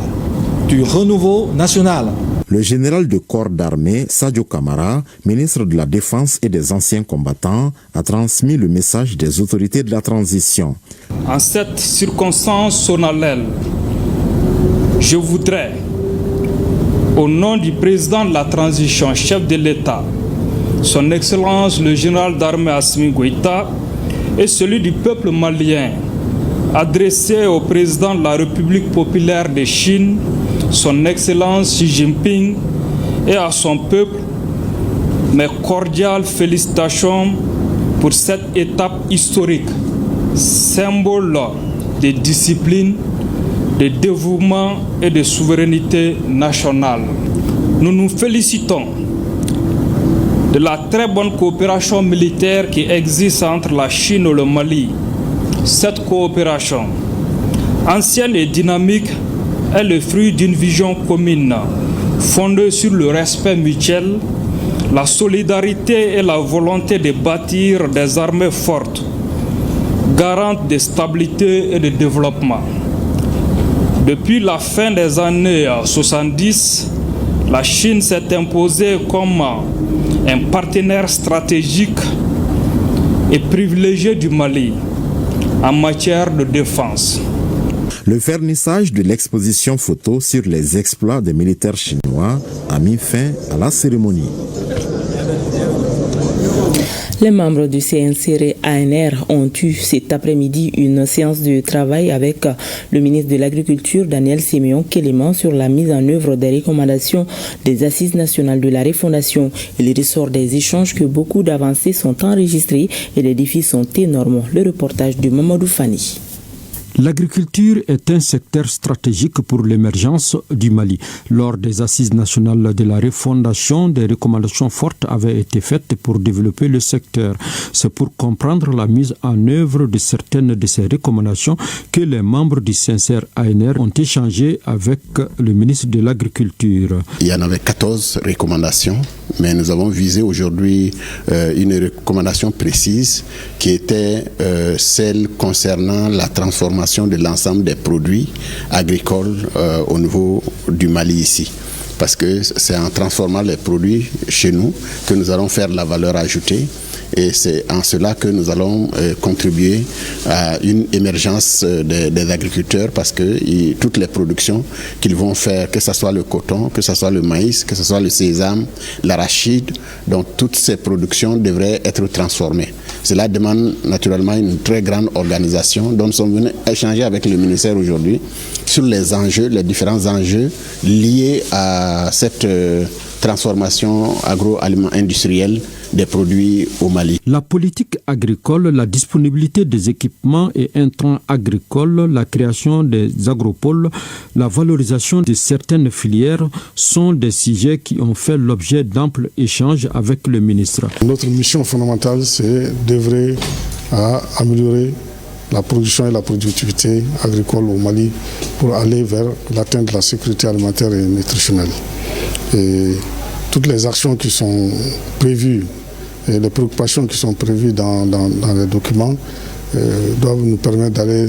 du renouveau national. Le général de corps d'armée Sadio Kamara, ministre de la Défense et des anciens combattants, a transmis le message des autorités de la transition. En cette circonstance solennelle, je voudrais Au nom du président de la transition, chef de l'État, son Excellence le général d'armée Assimi Goïta, et celui du peuple malien, adressé au président de la République populaire de Chine, son Excellence Xi Jinping, et à son peuple, mes cordiales félicitations pour cette étape historique, symbole de discipline, de dévouement et de souveraineté nationale. Nous nous félicitons de la très bonne coopération militaire qui existe entre la Chine et le Mali. Cette coopération, ancienne et dynamique, est le fruit d'une vision commune, fondée sur le respect mutuel, la solidarité et la volonté de bâtir des armées fortes, garantes de stabilité et de développement. Depuis la fin des années 70, la Chine s'est imposée comme un partenaire stratégique et privilégié du Mali en matière de défense. Le vernissage de l'exposition photo sur les exploits des militaires chinois a mis fin à la cérémonie. Les membres du CNCR-ANR ont eu cet après-midi une séance de travail avec le ministre de l'Agriculture, Daniel Siméon Kéléman, sur la mise en œuvre des recommandations des Assises nationales de la refondation. Il ressort des échanges que beaucoup d'avancées sont enregistrées et les défis sont énormes. Le reportage de Mamadou Fani. L'agriculture est un secteur stratégique pour l'émergence du Mali. Lors des assises nationales de la refondation, des recommandations fortes avaient été faites pour développer le secteur. C'est pour comprendre la mise en œuvre de certaines de ces recommandations que les membres du CNCR-ANR ont échangé avec le ministre de l'Agriculture. Il y en avait 14 recommandations, mais nous avons visé aujourd'hui une recommandation précise qui était celle concernant la transformation de l'ensemble des produits agricoles au niveau du Mali ici. Parce que c'est en transformant les produits chez nous que nous allons faire la valeur ajoutée. Et c'est en cela que nous allons contribuer à une émergence des agriculteurs, parce que toutes les productions qu'ils vont faire, que ce soit le coton, que ce soit le maïs, que ce soit le sésame, l'arachide, donc toutes ces productions devraient être transformées. Cela demande naturellement une très grande organisation. Donc nous sommes venus échanger avec le ministère aujourd'hui sur les enjeux, les différents enjeux liés à cette transformation agro-industrielle des produits au Mali. La politique agricole, la disponibilité des équipements et intrants agricoles, la création des agropoles, la valorisation de certaines filières sont des sujets qui ont fait l'objet d'amples échanges avec le ministre. Notre mission fondamentale, c'est d'œuvrer à améliorer la production et la productivité agricole au Mali pour aller vers l'atteinte de la sécurité alimentaire et nutritionnelle. Et toutes les actions qui sont prévues et les préoccupations qui sont prévues dans les documents doivent nous permettre d'aller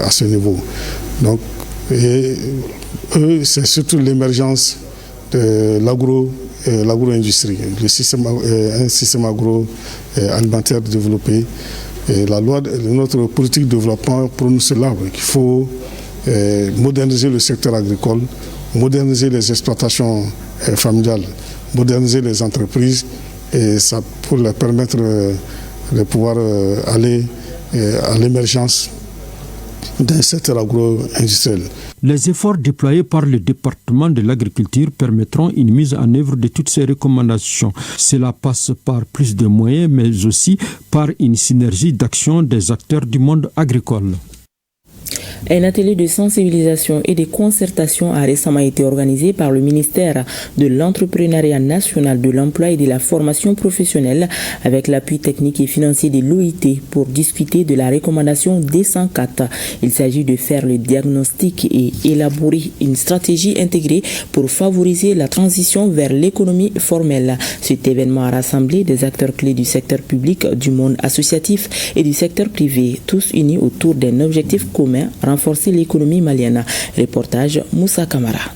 à ce niveau. Donc, et eux, c'est surtout l'émergence de l'agro-industrie, un système agroalimentaire développé. Et notre politique de développement prône cela, qu'il faut moderniser le secteur agricole, moderniser les exploitations familiales, moderniser les entreprises, et ça pour leur permettre de pouvoir aller à l'émergence d'un secteur agro-industriel. Les efforts déployés par le département de l'agriculture permettront une mise en œuvre de toutes ces recommandations. Cela passe par plus de moyens, mais aussi par une synergie d'action des acteurs du monde agricole. Un atelier de sensibilisation et de concertation a récemment été organisé par le ministère de l'Entrepreneuriat national, de l'emploi et de la formation professionnelle avec l'appui technique et financier de l'OIT pour discuter de la recommandation D104. Il s'agit de faire le diagnostic et élaborer une stratégie intégrée pour favoriser la transition vers l'économie formelle. Cet événement a rassemblé des acteurs clés du secteur public, du monde associatif et du secteur privé, tous unis autour d'un objectif commun: renforcer l'économie malienne. Reportage Moussa Kamara.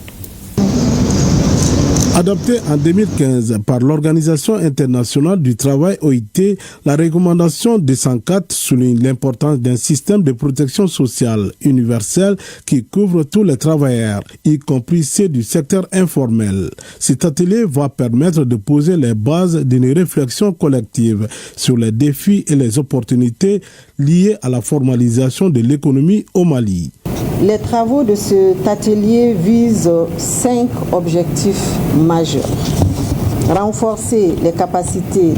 Adoptée en 2015 par l'Organisation internationale du travail OIT, la recommandation 204 souligne l'importance d'un système de protection sociale universel qui couvre tous les travailleurs, y compris ceux du secteur informel. Cet atelier va permettre de poser les bases d'une réflexion collective sur les défis et les opportunités liées à la formalisation de l'économie au Mali. Les travaux de cet atelier visent 5 objectifs majeurs. Renforcer les capacités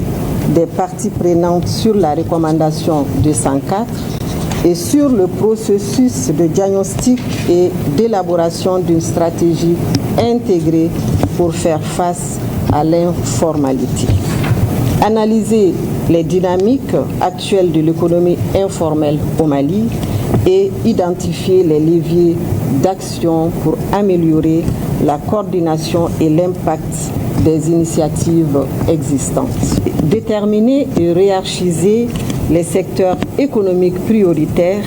des parties prenantes sur la recommandation 204 et sur le processus de diagnostic et d'élaboration d'une stratégie intégrée pour faire face à l'informalité. Analyser les dynamiques actuelles de l'économie informelle au Mali et identifier les leviers d'action pour améliorer la coordination et l'impact des initiatives existantes. Déterminer et hiérarchiser les secteurs économiques prioritaires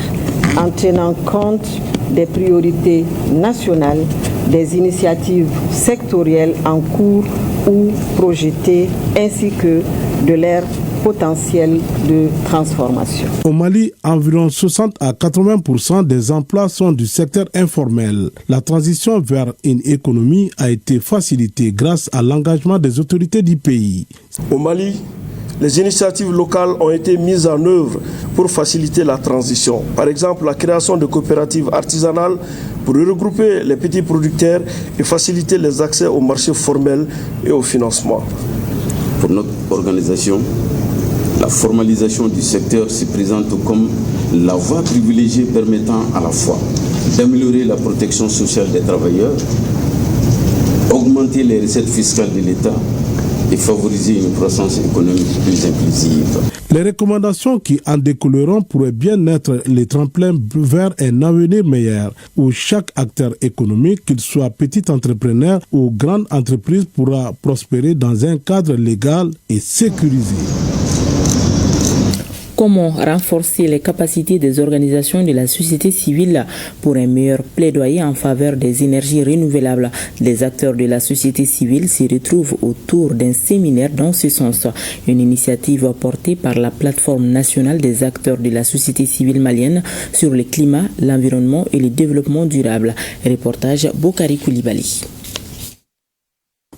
en tenant compte des priorités nationales, des initiatives sectorielles en cours ou projetées, ainsi que de leur potentiel de transformation. Au Mali, environ 60 à 80% des emplois sont du secteur informel. La transition vers une économie a été facilitée grâce à l'engagement des autorités du pays. Au Mali, les initiatives locales ont été mises en œuvre pour faciliter la transition. Par exemple, la création de coopératives artisanales pour regrouper les petits producteurs et faciliter les accès au marché formel et au financement. Pour notre organisation, la formalisation du secteur se présente comme la voie privilégiée permettant à la fois d'améliorer la protection sociale des travailleurs, augmenter les recettes fiscales de l'État et favoriser une croissance économique plus inclusive. Les recommandations qui en découleront pourraient bien être les tremplins vers un avenir meilleur où chaque acteur économique, qu'il soit petit entrepreneur ou grande entreprise, pourra prospérer dans un cadre légal et sécurisé. Comment renforcer les capacités des organisations de la société civile pour un meilleur plaidoyer en faveur des énergies renouvelables? Les acteurs de la société civile s'y retrouvent autour d'un séminaire dans ce sens. Une initiative portée par la plateforme nationale des acteurs de la société civile malienne sur le climat, l'environnement et le développement durable. Reportage Bokari Koulibaly.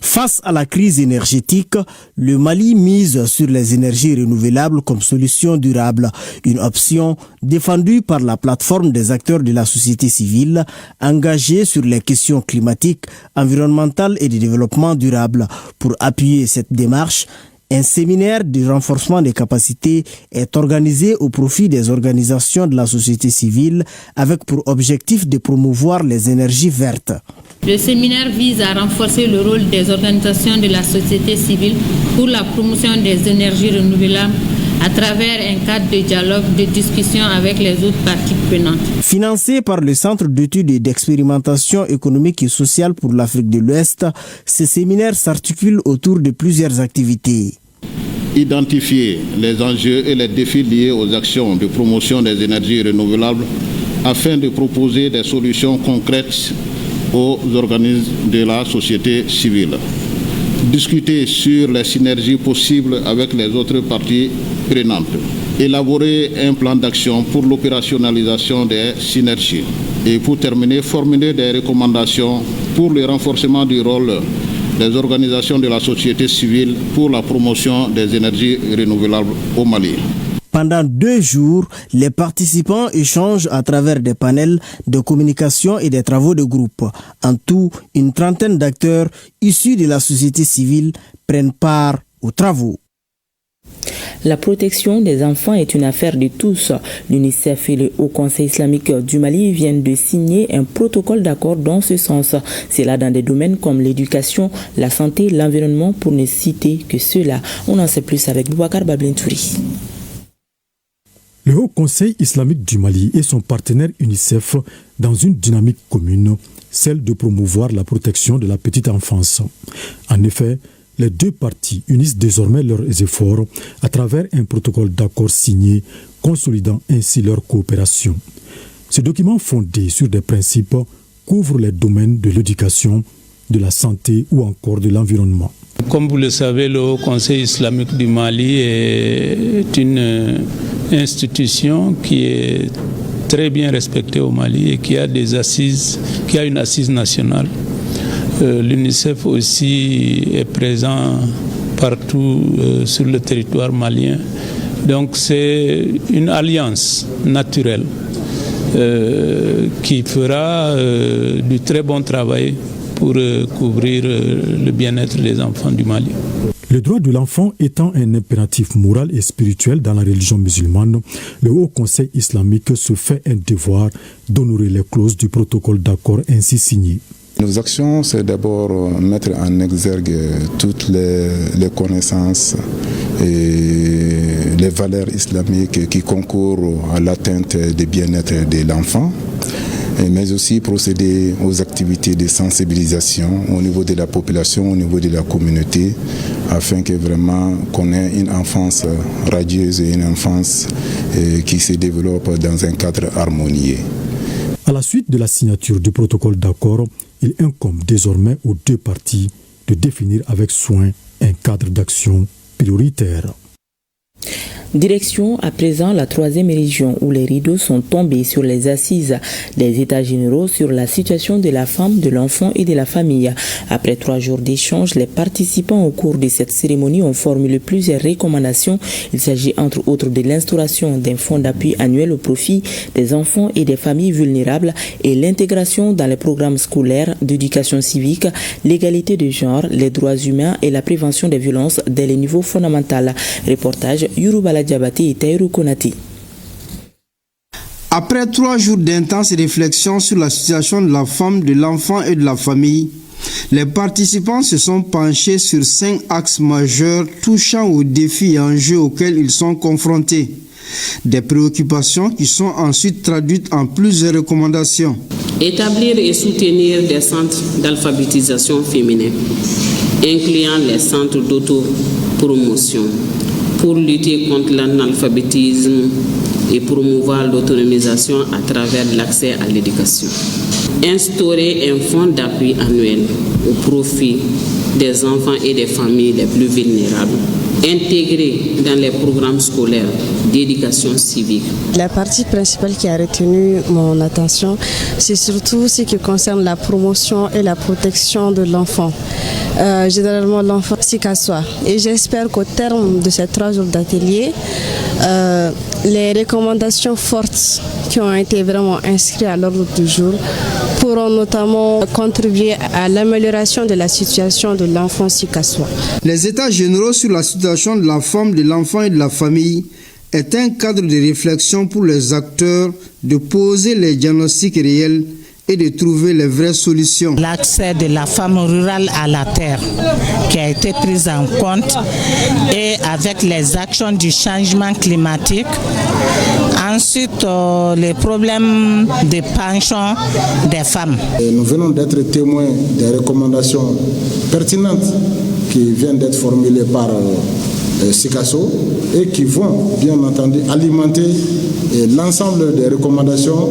Face à la crise énergétique, le Mali mise sur les énergies renouvelables comme solution durable, une option défendue par la plateforme des acteurs de la société civile engagés sur les questions climatiques, environnementales et de développement durable. Pour appuyer cette démarche, un séminaire de renforcement des capacités est organisé au profit des organisations de la société civile avec pour objectif de promouvoir les énergies vertes. Le séminaire vise à renforcer le rôle des organisations de la société civile pour la promotion des énergies renouvelables à travers un cadre de dialogue, de discussion avec les autres parties prenantes. Financé par le Centre d'études et d'expérimentation économique et sociale pour l'Afrique de l'Ouest, ce séminaire s'articule autour de plusieurs activités. Identifier les enjeux et les défis liés aux actions de promotion des énergies renouvelables afin de proposer des solutions concrètes aux organismes de la société civile. Discuter sur les synergies possibles avec les autres parties prenantes. Élaborer un plan d'action pour l'opérationnalisation des synergies. Et pour terminer, formuler des recommandations pour le renforcement du rôle des organisations de la société civile pour la promotion des énergies renouvelables au Mali. Pendant 2 jours, les participants échangent à travers des panels de communication et des travaux de groupe. En tout, une trentaine d'acteurs issus de la société civile prennent part aux travaux. La protection des enfants est une affaire de tous. L'UNICEF et le Haut Conseil islamique du Mali viennent de signer un protocole d'accord dans ce sens. C'est là dans des domaines comme l'éducation, la santé, l'environnement, pour ne citer que ceux-là. On en sait plus avec Boubacar Bablentouri. Le Haut Conseil islamique du Mali et son partenaire UNICEF dans une dynamique commune, celle de promouvoir la protection de la petite enfance. En effet, les 2 parties unissent désormais leurs efforts à travers un protocole d'accord signé, consolidant ainsi leur coopération. Ce document fondé sur des principes couvre les domaines de l'éducation, de la santé ou encore de l'environnement. Comme vous le savez, le Haut Conseil islamique du Mali est une institution qui est très bien respectée au Mali et qui a une assise nationale. L'UNICEF aussi est présent partout sur le territoire malien. Donc c'est une alliance naturelle qui fera du très bon travail pour couvrir le bien-être des enfants du Mali. Le droit de l'enfant étant un impératif moral et spirituel dans la religion musulmane, le Haut Conseil islamique se fait un devoir d'honorer les clauses du protocole d'accord ainsi signé. Nos actions, c'est d'abord mettre en exergue toutes les connaissances et les valeurs islamiques qui concourent à l'atteinte du bien-être de l'enfant, mais aussi procéder aux activités de sensibilisation au niveau de la population, au niveau de la communauté, afin que vraiment qu'on ait une enfance radieuse et une enfance qui se développe dans un cadre harmonieux. À la suite de la signature du protocole d'accord, il incombe désormais aux deux parties de définir avec soin un cadre d'action prioritaire. Direction à présent la 3e région où les rideaux sont tombés sur les assises des États généraux sur la situation de la femme, de l'enfant et de la famille. Après 3 jours d'échange, les participants au cours de cette cérémonie ont formulé plusieurs recommandations. Il s'agit entre autres de l'instauration d'un fonds d'appui annuel au profit des enfants et des familles vulnérables et l'intégration dans les programmes scolaires d'éducation civique, l'égalité de genre, les droits humains et la prévention des violences dès les niveaux fondamentaux. Reportage Yourubala Diabaté et Taïrou Konati. Après 3 jours d'intenses réflexions sur la situation de la femme, de l'enfant et de la famille, les participants se sont penchés sur 5 axes majeurs touchant aux défis et enjeux auxquels ils sont confrontés. Des préoccupations qui sont ensuite traduites en plusieurs recommandations. Établir et soutenir des centres d'alphabétisation féminin, incluant les centres d'autopromotion, pour lutter contre l'analphabétisme et promouvoir l'autonomisation à travers l'accès à l'éducation. Instaurer un fonds d'appui annuel au profit des enfants et des familles les plus vulnérables. Intégrer dans les programmes scolaires d'éducation civique. La partie principale qui a retenu mon attention, c'est surtout ce qui concerne la promotion et la protection de l'enfant. Généralement l'enfant sikasoa. Et j'espère qu'au terme de ces 3 jours d'atelier, les recommandations fortes qui ont été vraiment inscrites à l'ordre du jour pourront notamment contribuer à l'amélioration de la situation de l'enfant sikasoa. Les états généraux sur la situation de la femme, de l'enfant et de la famille est un cadre de réflexion pour les acteurs de poser les diagnostics réels et de trouver les vraies solutions. L'accès de la femme rurale à la terre qui a été prise en compte et avec les actions du changement climatique. Ensuite, les problèmes de pension des femmes. Nous venons d'être témoins des recommandations pertinentes qui viennent d'être formulées par Sikaso et qui vont bien entendu alimenter l'ensemble des recommandations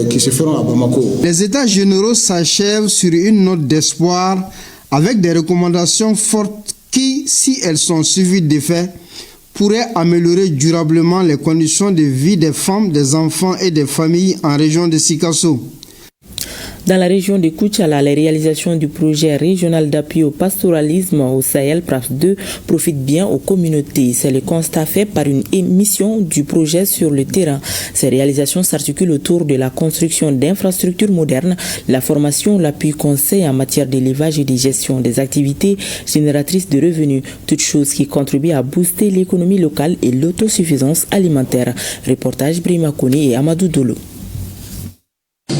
qui se feront à Bamako. Les états généraux s'achèvent sur une note d'espoir avec des recommandations fortes qui, si elles sont suivies d'effet, pourraient améliorer durablement les conditions de vie des femmes, des enfants et des familles en région de Sikasso. Dans la région de Koutchala, les réalisations du projet régional d'appui au pastoralisme au Sahel, PRAPS 2, profitent bien aux communautés. C'est le constat fait par une émission du projet sur le terrain. Ces réalisations s'articulent autour de la construction d'infrastructures modernes, la formation, l'appui conseil en matière d'élevage et de gestion des activités génératrices de revenus, toutes choses qui contribuent à booster l'économie locale et l'autosuffisance alimentaire. Reportage Brima Koni et Amadou Dolo.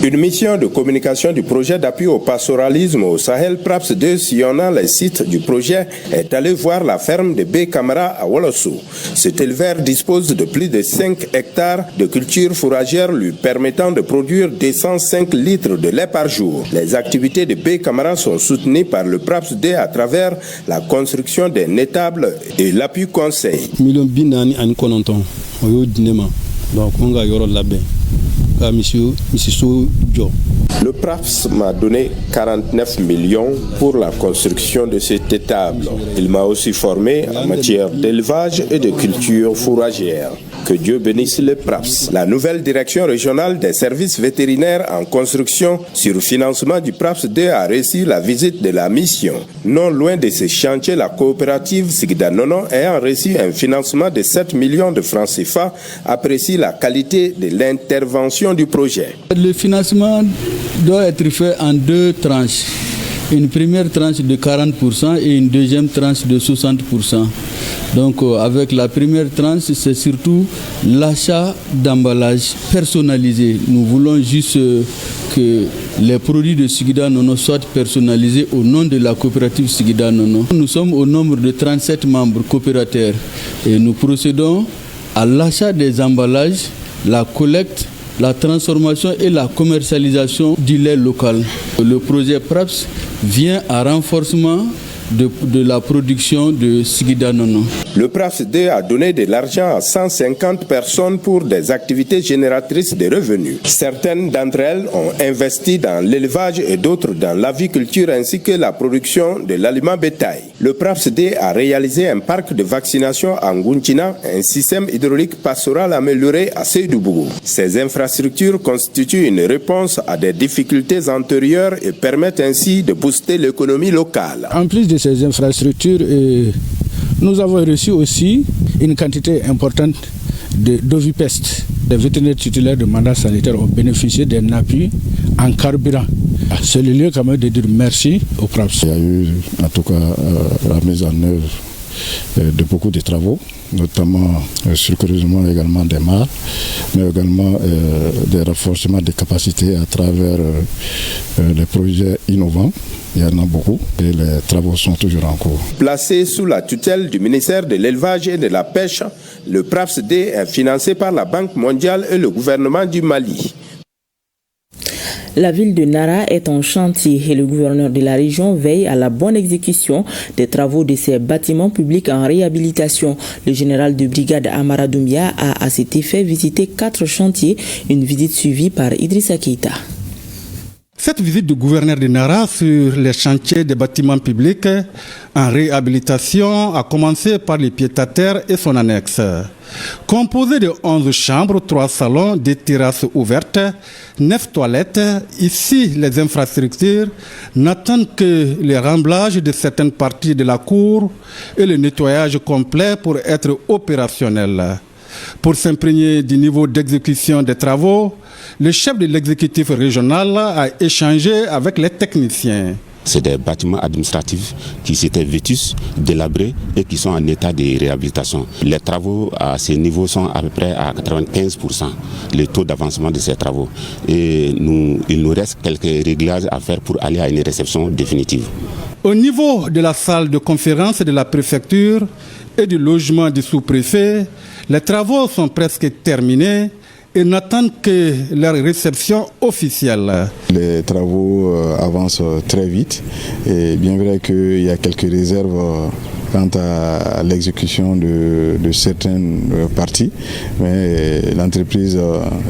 Une mission de communication du projet d'appui au pastoralisme au Sahel PRAPS 2 sillonnant les sites du projet est allé voir la ferme de B. Camara à Wolossou. Cet éleveur dispose de plus de 5 hectares de culture fourragère lui permettant de produire 205 litres de lait par jour. Les activités de B. Camara sont soutenues par le PRAPS 2 à travers la construction d'un étable et l'appui conseil. à M. Dio. Le PRAPS m'a donné 49 millions pour la construction de cette étable. Il m'a aussi formé en matière d'élevage et de culture fourragère. Que Dieu bénisse le PRAPS. La nouvelle direction régionale des services vétérinaires en construction sur financement du PRAPS 2 a reçu la visite de la mission. Non loin de ce chantier, la coopérative Sigida Nono ayant reçu un financement de 7 millions de francs CFA apprécie la qualité de l'intervention du projet. Le financement doit être fait en 2 tranches. Une première tranche de 40% et une deuxième tranche de 60%. Donc avec la première tranche, c'est surtout l'achat d'emballage personnalisé. Nous voulons juste que les produits de Sigida Nono soient personnalisés au nom de la coopérative Sigida Nono. Nous sommes au nombre de 37 membres coopérateurs et nous procédons à l'achat des emballages, la collecte, la transformation et la commercialisation du lait local. Le projet PRAPS vient à renforcement de la production de Sigida Nono. Le PRAPS 2 a donné de l'argent à 150 personnes pour des activités génératrices de revenus. Certaines d'entre elles ont investi dans l'élevage et d'autres dans l'aviculture ainsi que la production de l'aliment bétail. Le PRAPS 2 a réalisé un parc de vaccination à Ngunchina, un système hydraulique pastoral amélioré à Seydoubougou. Ces infrastructures constituent une réponse à des difficultés antérieures et permettent ainsi de booster l'économie locale. En plus de ces infrastructures, nous avons reçu aussi une quantité importante d'ovipestes. Les vétérinaires titulaires de mandat sanitaire ont bénéficié d'un appui en carburant. C'est le lieu quand même de dire merci au PRAPS. Il y a eu en tout cas la mise en œuvre de beaucoup de travaux, notamment sur creusement également des mares, mais également des renforcements des capacités à travers les projets innovants. Il y en a beaucoup et les travaux sont toujours en cours. Placé sous la tutelle du ministère de l'Élevage et de la Pêche, le PRAPS 2 est financé par la Banque mondiale et le gouvernement du Mali. La ville de Nara est en chantier et le gouverneur de la région veille à la bonne exécution des travaux de ces bâtiments publics en réhabilitation. Le général de brigade Amara Doumbia a à cet effet visité 4 chantiers, une visite suivie par Idrissa Keita. Cette visite du gouverneur de Nara sur les chantiers des bâtiments publics en réhabilitation a commencé par les piédataires et son annexe. Composé de 11 chambres, 3 salons, des terrasses ouvertes, 9 toilettes, ici les infrastructures n'attendent que le remblage de certaines parties de la cour et le nettoyage complet pour être opérationnels. Pour s'imprégner du niveau d'exécution des travaux, le chef de l'exécutif régional a échangé avec les techniciens. C'est des bâtiments administratifs qui s'étaient vétustes, délabrés et qui sont en état de réhabilitation. Les travaux à ce niveau sont à peu près à 95%, le taux d'avancement de ces travaux. Et il nous reste quelques réglages à faire pour aller à une réception définitive. Au niveau de la salle de conférence de la préfecture et du logement du sous-préfet, les travaux sont presque terminés et n'attendent que leur réception officielle. Les travaux avancent très vite et bien vrai qu'il y a quelques réserves quant à l'exécution de certaines parties, mais l'entreprise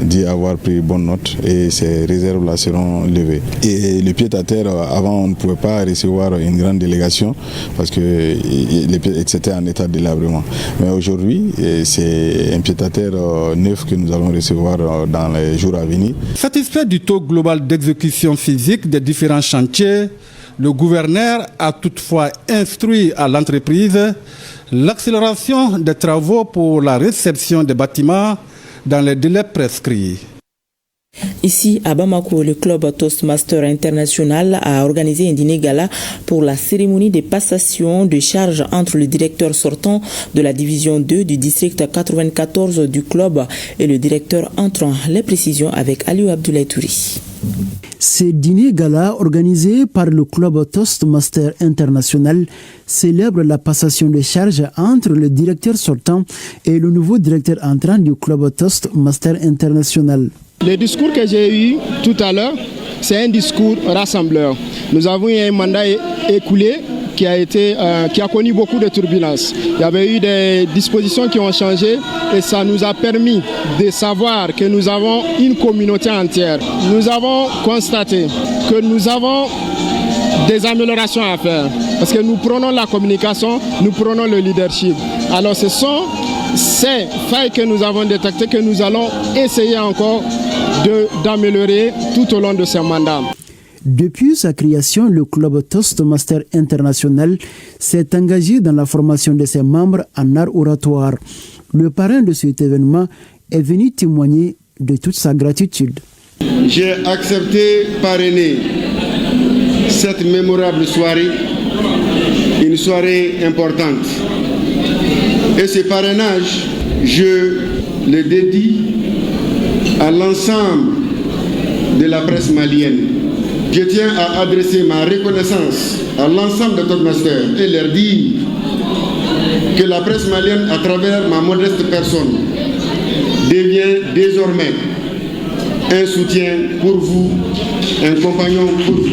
dit avoir pris bonne note et ces réserves-là seront levées. Et le pied-à-terre, avant on ne pouvait pas recevoir une grande délégation parce que c'était en état de délabrement. Mais aujourd'hui, c'est un pied-à-terre neuf que nous allons recevoir dans les jours à venir. Satisfait du taux global d'exécution physique des différents chantiers, le gouverneur a toutefois instruit à l'entreprise l'accélération des travaux pour la réception des bâtiments dans les délais prescrits. Ici, à Bamako, le club Toastmaster International a organisé un dîner gala pour la cérémonie de passation de charges entre le directeur sortant de la division 2 du district 94 du club et le directeur entrant. Les précisions avec Aliou Abdoulaye Touri. Ce dîner gala organisé par le club Toastmaster International célèbre la passation de charges entre le directeur sortant et le nouveau directeur entrant du club Toastmaster International. Le discours que j'ai eu tout à l'heure, c'est un discours rassembleur. Nous avons eu un mandat écoulé qui a connu beaucoup de turbulences. Il y avait eu des dispositions qui ont changé et ça nous a permis de savoir que nous avons une communauté entière. Nous avons constaté que nous avons des améliorations à faire parce que nous prenons la communication, nous prenons le leadership. Alors ce sont ces failles que nous avons détectées que nous allons essayer encore d'améliorer tout au long de ce mandat. Depuis sa création, le club Toastmaster International s'est engagé dans la formation de ses membres en art oratoire. Le parrain de cet événement est venu témoigner de toute sa gratitude. J'ai accepté parrainer cette mémorable soirée, une soirée importante. Et ce parrainage, je le dédie à l'ensemble de la presse malienne. Je tiens à adresser ma reconnaissance à l'ensemble des Toastmasters et leur dire que la presse malienne, à travers ma modeste personne, devient désormais un soutien pour vous, un compagnon pour vous.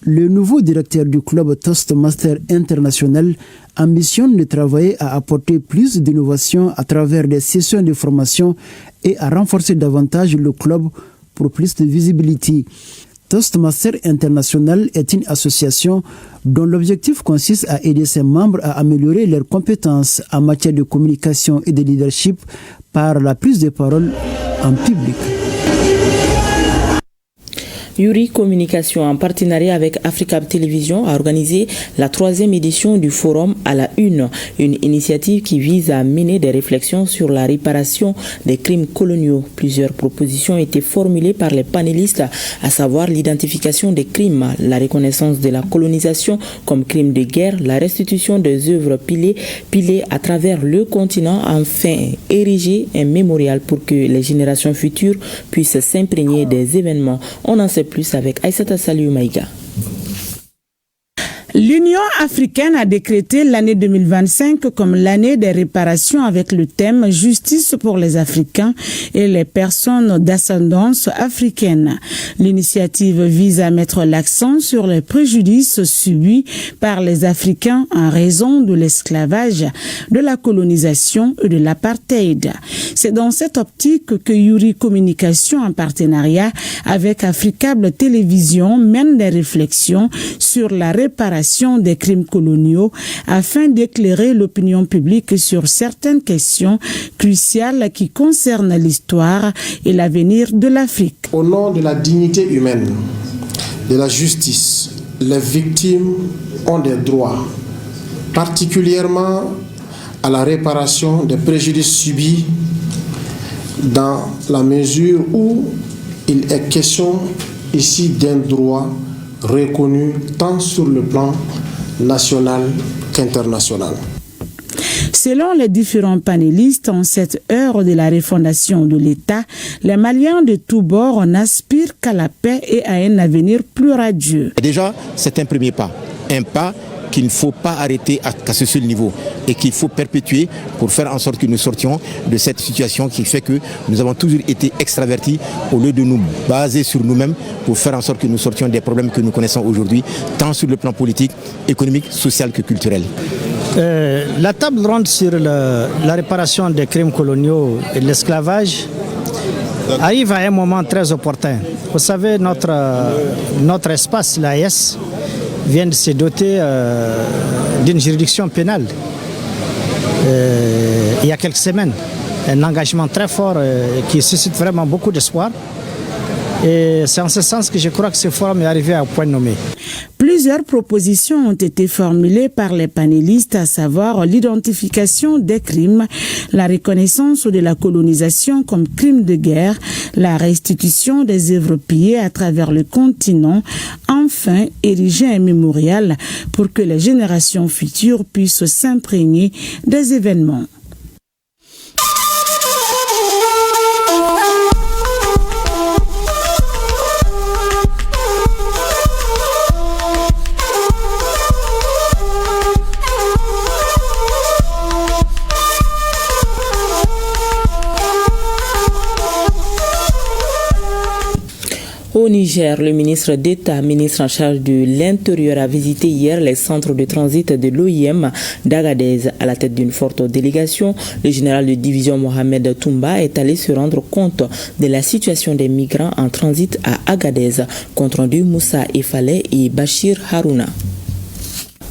Le nouveau directeur du club Toastmaster International ambitionne de travailler à apporter plus d'innovation à travers des sessions de formation et à renforcer davantage le club pour plus de visibilité. Toastmaster International est une association dont l'objectif consiste à aider ses membres à améliorer leurs compétences en matière de communication et de leadership par la prise de parole en public. Yuri Communication, en partenariat avec Africa Télévision, a organisé la 3e édition du Forum à la Une, une initiative qui vise à mener des réflexions sur la réparation des crimes coloniaux. Plusieurs propositions ont été formulées par les panélistes, à savoir l'identification des crimes, la reconnaissance de la colonisation comme crime de guerre, la restitution des œuvres pilées à travers le continent, enfin ériger un mémorial pour que les générations futures puissent s'imprégner des événements. On en sait plus avec Aïssata Saliou Maïga. L'Union africaine a décrété l'année 2025 comme l'année des réparations avec le thème « Justice pour les Africains et les personnes d'ascendance africaine ». L'initiative vise à mettre l'accent sur les préjudices subis par les Africains en raison de l'esclavage, de la colonisation et de l'apartheid. C'est dans cette optique que Yuri Communication, en partenariat avec Africable Télévision, mène des réflexions sur la réparation des crimes coloniaux afin d'éclairer l'opinion publique sur certaines questions cruciales qui concernent l'histoire et l'avenir de l'Afrique. Au nom de la dignité humaine, de la justice, les victimes ont des droits, particulièrement à la réparation des préjudices subis dans la mesure où il est question ici d'un droit reconnu tant sur le plan national qu'international. Selon les différents panélistes, en cette heure de la refondation de l'État, les Maliens de tous bords n'aspirent qu'à la paix et à un avenir plus radieux. Déjà, c'est un premier pas. Un pas qu'il ne faut pas arrêter à ce seul niveau et qu'il faut perpétuer pour faire en sorte que nous sortions de cette situation qui fait que nous avons toujours été extravertis au lieu de nous baser sur nous-mêmes pour faire en sorte que nous sortions des problèmes que nous connaissons aujourd'hui, tant sur le plan politique, économique, social que culturel. La table ronde sur la réparation des crimes coloniaux et de l'esclavage arrive à un moment très opportun. Vous savez, notre espace, l'AES, vient de se doter d'une juridiction pénale il y a quelques semaines. Un engagement très fort qui suscite vraiment beaucoup d'espoir. Et c'est en ce sens que je crois que ce forum est arrivé à un point nommé. Plusieurs propositions ont été formulées par les panélistes, à savoir l'identification des crimes, la reconnaissance de la colonisation comme crime de guerre, la restitution des œuvres pillées à travers le continent, enfin ériger un mémorial pour que les générations futures puissent s'imprégner des événements. Au Niger, le ministre d'État, ministre en charge de l'Intérieur, a visité hier les centres de transit de l'OIM d'Agadez. À la tête d'une forte délégation, le général de division Mohamed Toumba est allé se rendre compte de la situation des migrants en transit à Agadez. Compte rendu Moussa Efale et Bachir Harouna.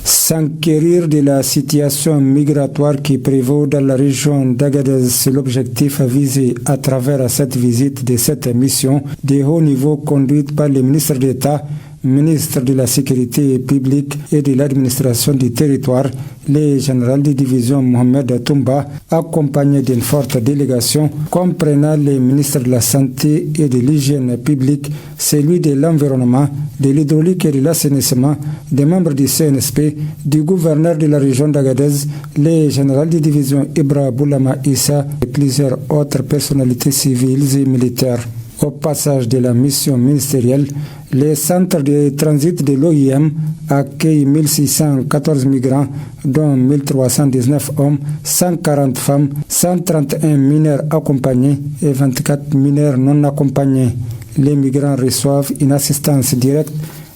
S'enquérir de la situation migratoire qui prévaut dans la région d'Agadez, c'est l'objectif visé à travers cette visite de cette mission de haut niveau conduite par le ministre d'État, ministre de la Sécurité publique et de l'administration du territoire, le général de division Mohamed Toumba, accompagné d'une forte délégation comprenant les ministres de la Santé et de l'Hygiène publique, celui de l'Environnement, de l'Hydraulique et de l'Assainissement, des membres du CNSP, du gouverneur de la région d'Agadez, le général de division Ibra Boulama Issa et plusieurs autres personnalités civiles et militaires. Au passage de la mission ministérielle, les centres de transit de l'OIM accueillent 1614 migrants, dont 1319 hommes, 140 femmes, 131 mineurs accompagnés et 24 mineurs non accompagnés. Les migrants reçoivent une assistance directe,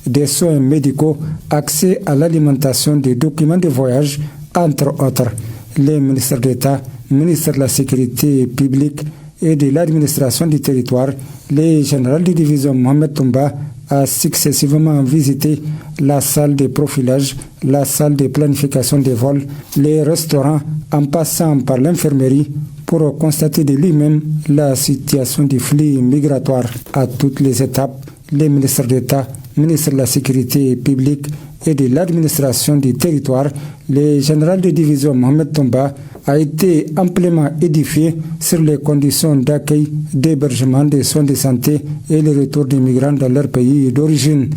des soins médicaux, accès à l'alimentation, des documents de voyage, entre autres. Les ministres d'État, ministre de la Sécurité publique et de l'administration du territoire, le général de division Mohamed Toumba a successivement visité la salle de profilage, la salle de planification des vols, les restaurants, en passant par l'infirmerie pour constater de lui-même la situation du flux migratoire. À toutes les étapes, les ministres d'État, ministre de la Sécurité publique et de l'administration du territoire, le général de division Mohamed Toumba a été amplement édifié sur les conditions d'accueil, d'hébergement, des soins de santé et le retour des migrants dans leur pays d'origine.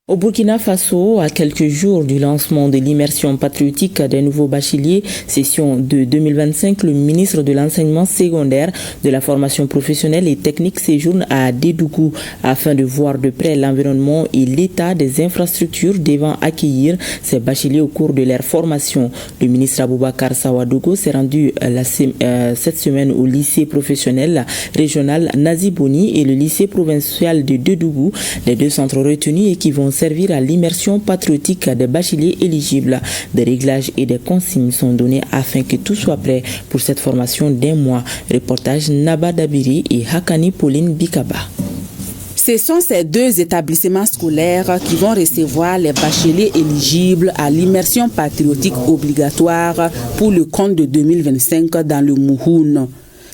Au Burkina Faso, à quelques jours du lancement de l'immersion patriotique des nouveaux bacheliers, session de 2025, le ministre de l'enseignement secondaire, de la formation professionnelle et technique séjourne à Dédougou afin de voir de près l'environnement et l'état des infrastructures devant accueillir ces bacheliers au cours de leur formation. Le ministre Aboubakar Sawadogo s'est rendu cette semaine au lycée professionnel régional Naziboni et le lycée provincial de Dédougou, les deux centres retenus et qui vont servir à l'immersion patriotique des bacheliers éligibles. Des réglages et des consignes sont donnés afin que tout soit prêt pour cette formation d'un mois. Reportage Naba Dabiri et Hakani Pauline Bikaba. Ce sont ces deux établissements scolaires qui vont recevoir les bacheliers éligibles à l'immersion patriotique obligatoire pour le compte de 2025 dans le Mouhoun.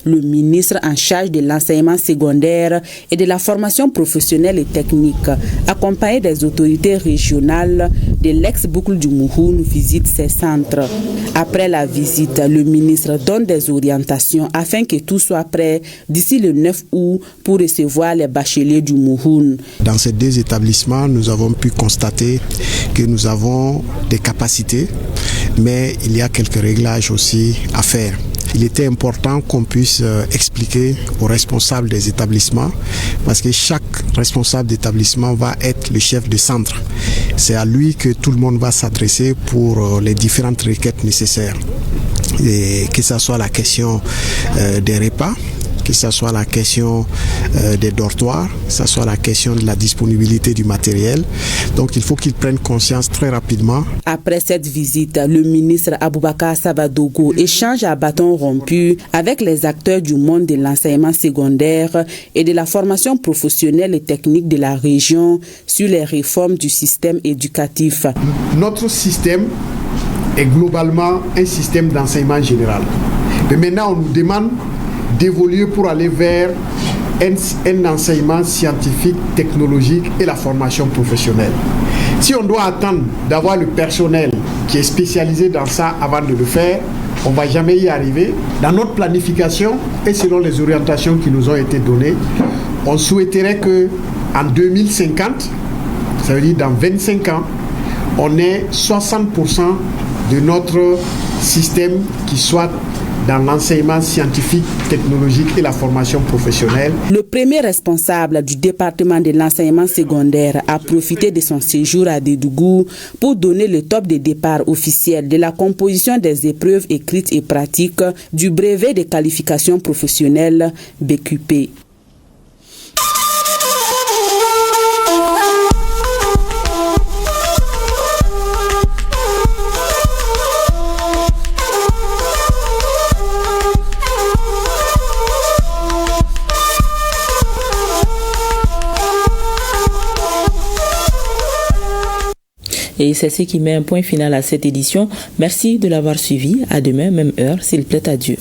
Le ministre en charge de l'enseignement secondaire et de la formation professionnelle et technique, accompagné des autorités régionales de l'ex-boucle du Mouhoun, visite ces centres. Après la visite, le ministre donne des orientations afin que tout soit prêt d'ici le 9 août pour recevoir les bacheliers du Mouhoun. Dans ces deux établissements, nous avons pu constater que nous avons des capacités, mais il y a quelques réglages aussi à faire. Il était important qu'on puisse expliquer aux responsables des établissements, parce que chaque responsable d'établissement va être le chef de centre. C'est à lui que tout le monde va s'adresser pour les différentes requêtes nécessaires. Et que ce soit la question des repas, que ce soit la question des dortoirs, que ce soit la question de la disponibilité du matériel. Donc il faut qu'ils prennent conscience très rapidement. Après cette visite, le ministre Aboubakar Sawadogo échange à bâton rompu avec les acteurs du monde de l'enseignement secondaire et de la formation professionnelle et technique de la région sur les réformes du système éducatif. Notre système est globalement un système d'enseignement général. Mais maintenant, on nous demande d'évoluer pour aller vers un enseignement scientifique, technologique et la formation professionnelle. Si on doit attendre d'avoir le personnel qui est spécialisé dans ça avant de le faire, on ne va jamais y arriver. Dans notre planification et selon les orientations qui nous ont été données, on souhaiterait qu'en 2050, ça veut dire dans 25 ans, on ait 60% de notre système qui soit dans l'enseignement scientifique, technologique et la formation professionnelle. Le premier responsable du département de l'enseignement secondaire a profité de son séjour à Dédougou pour donner le top de départ officiel de la composition des épreuves écrites et pratiques du brevet de qualification professionnelle BQP. Et c'est ce qui met un point final à cette édition. Merci de l'avoir suivi. À demain, même heure, s'il plaît à Dieu.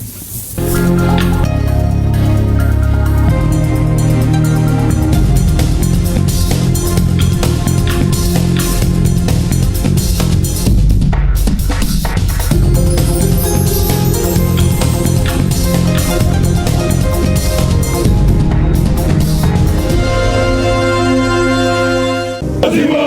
Viva!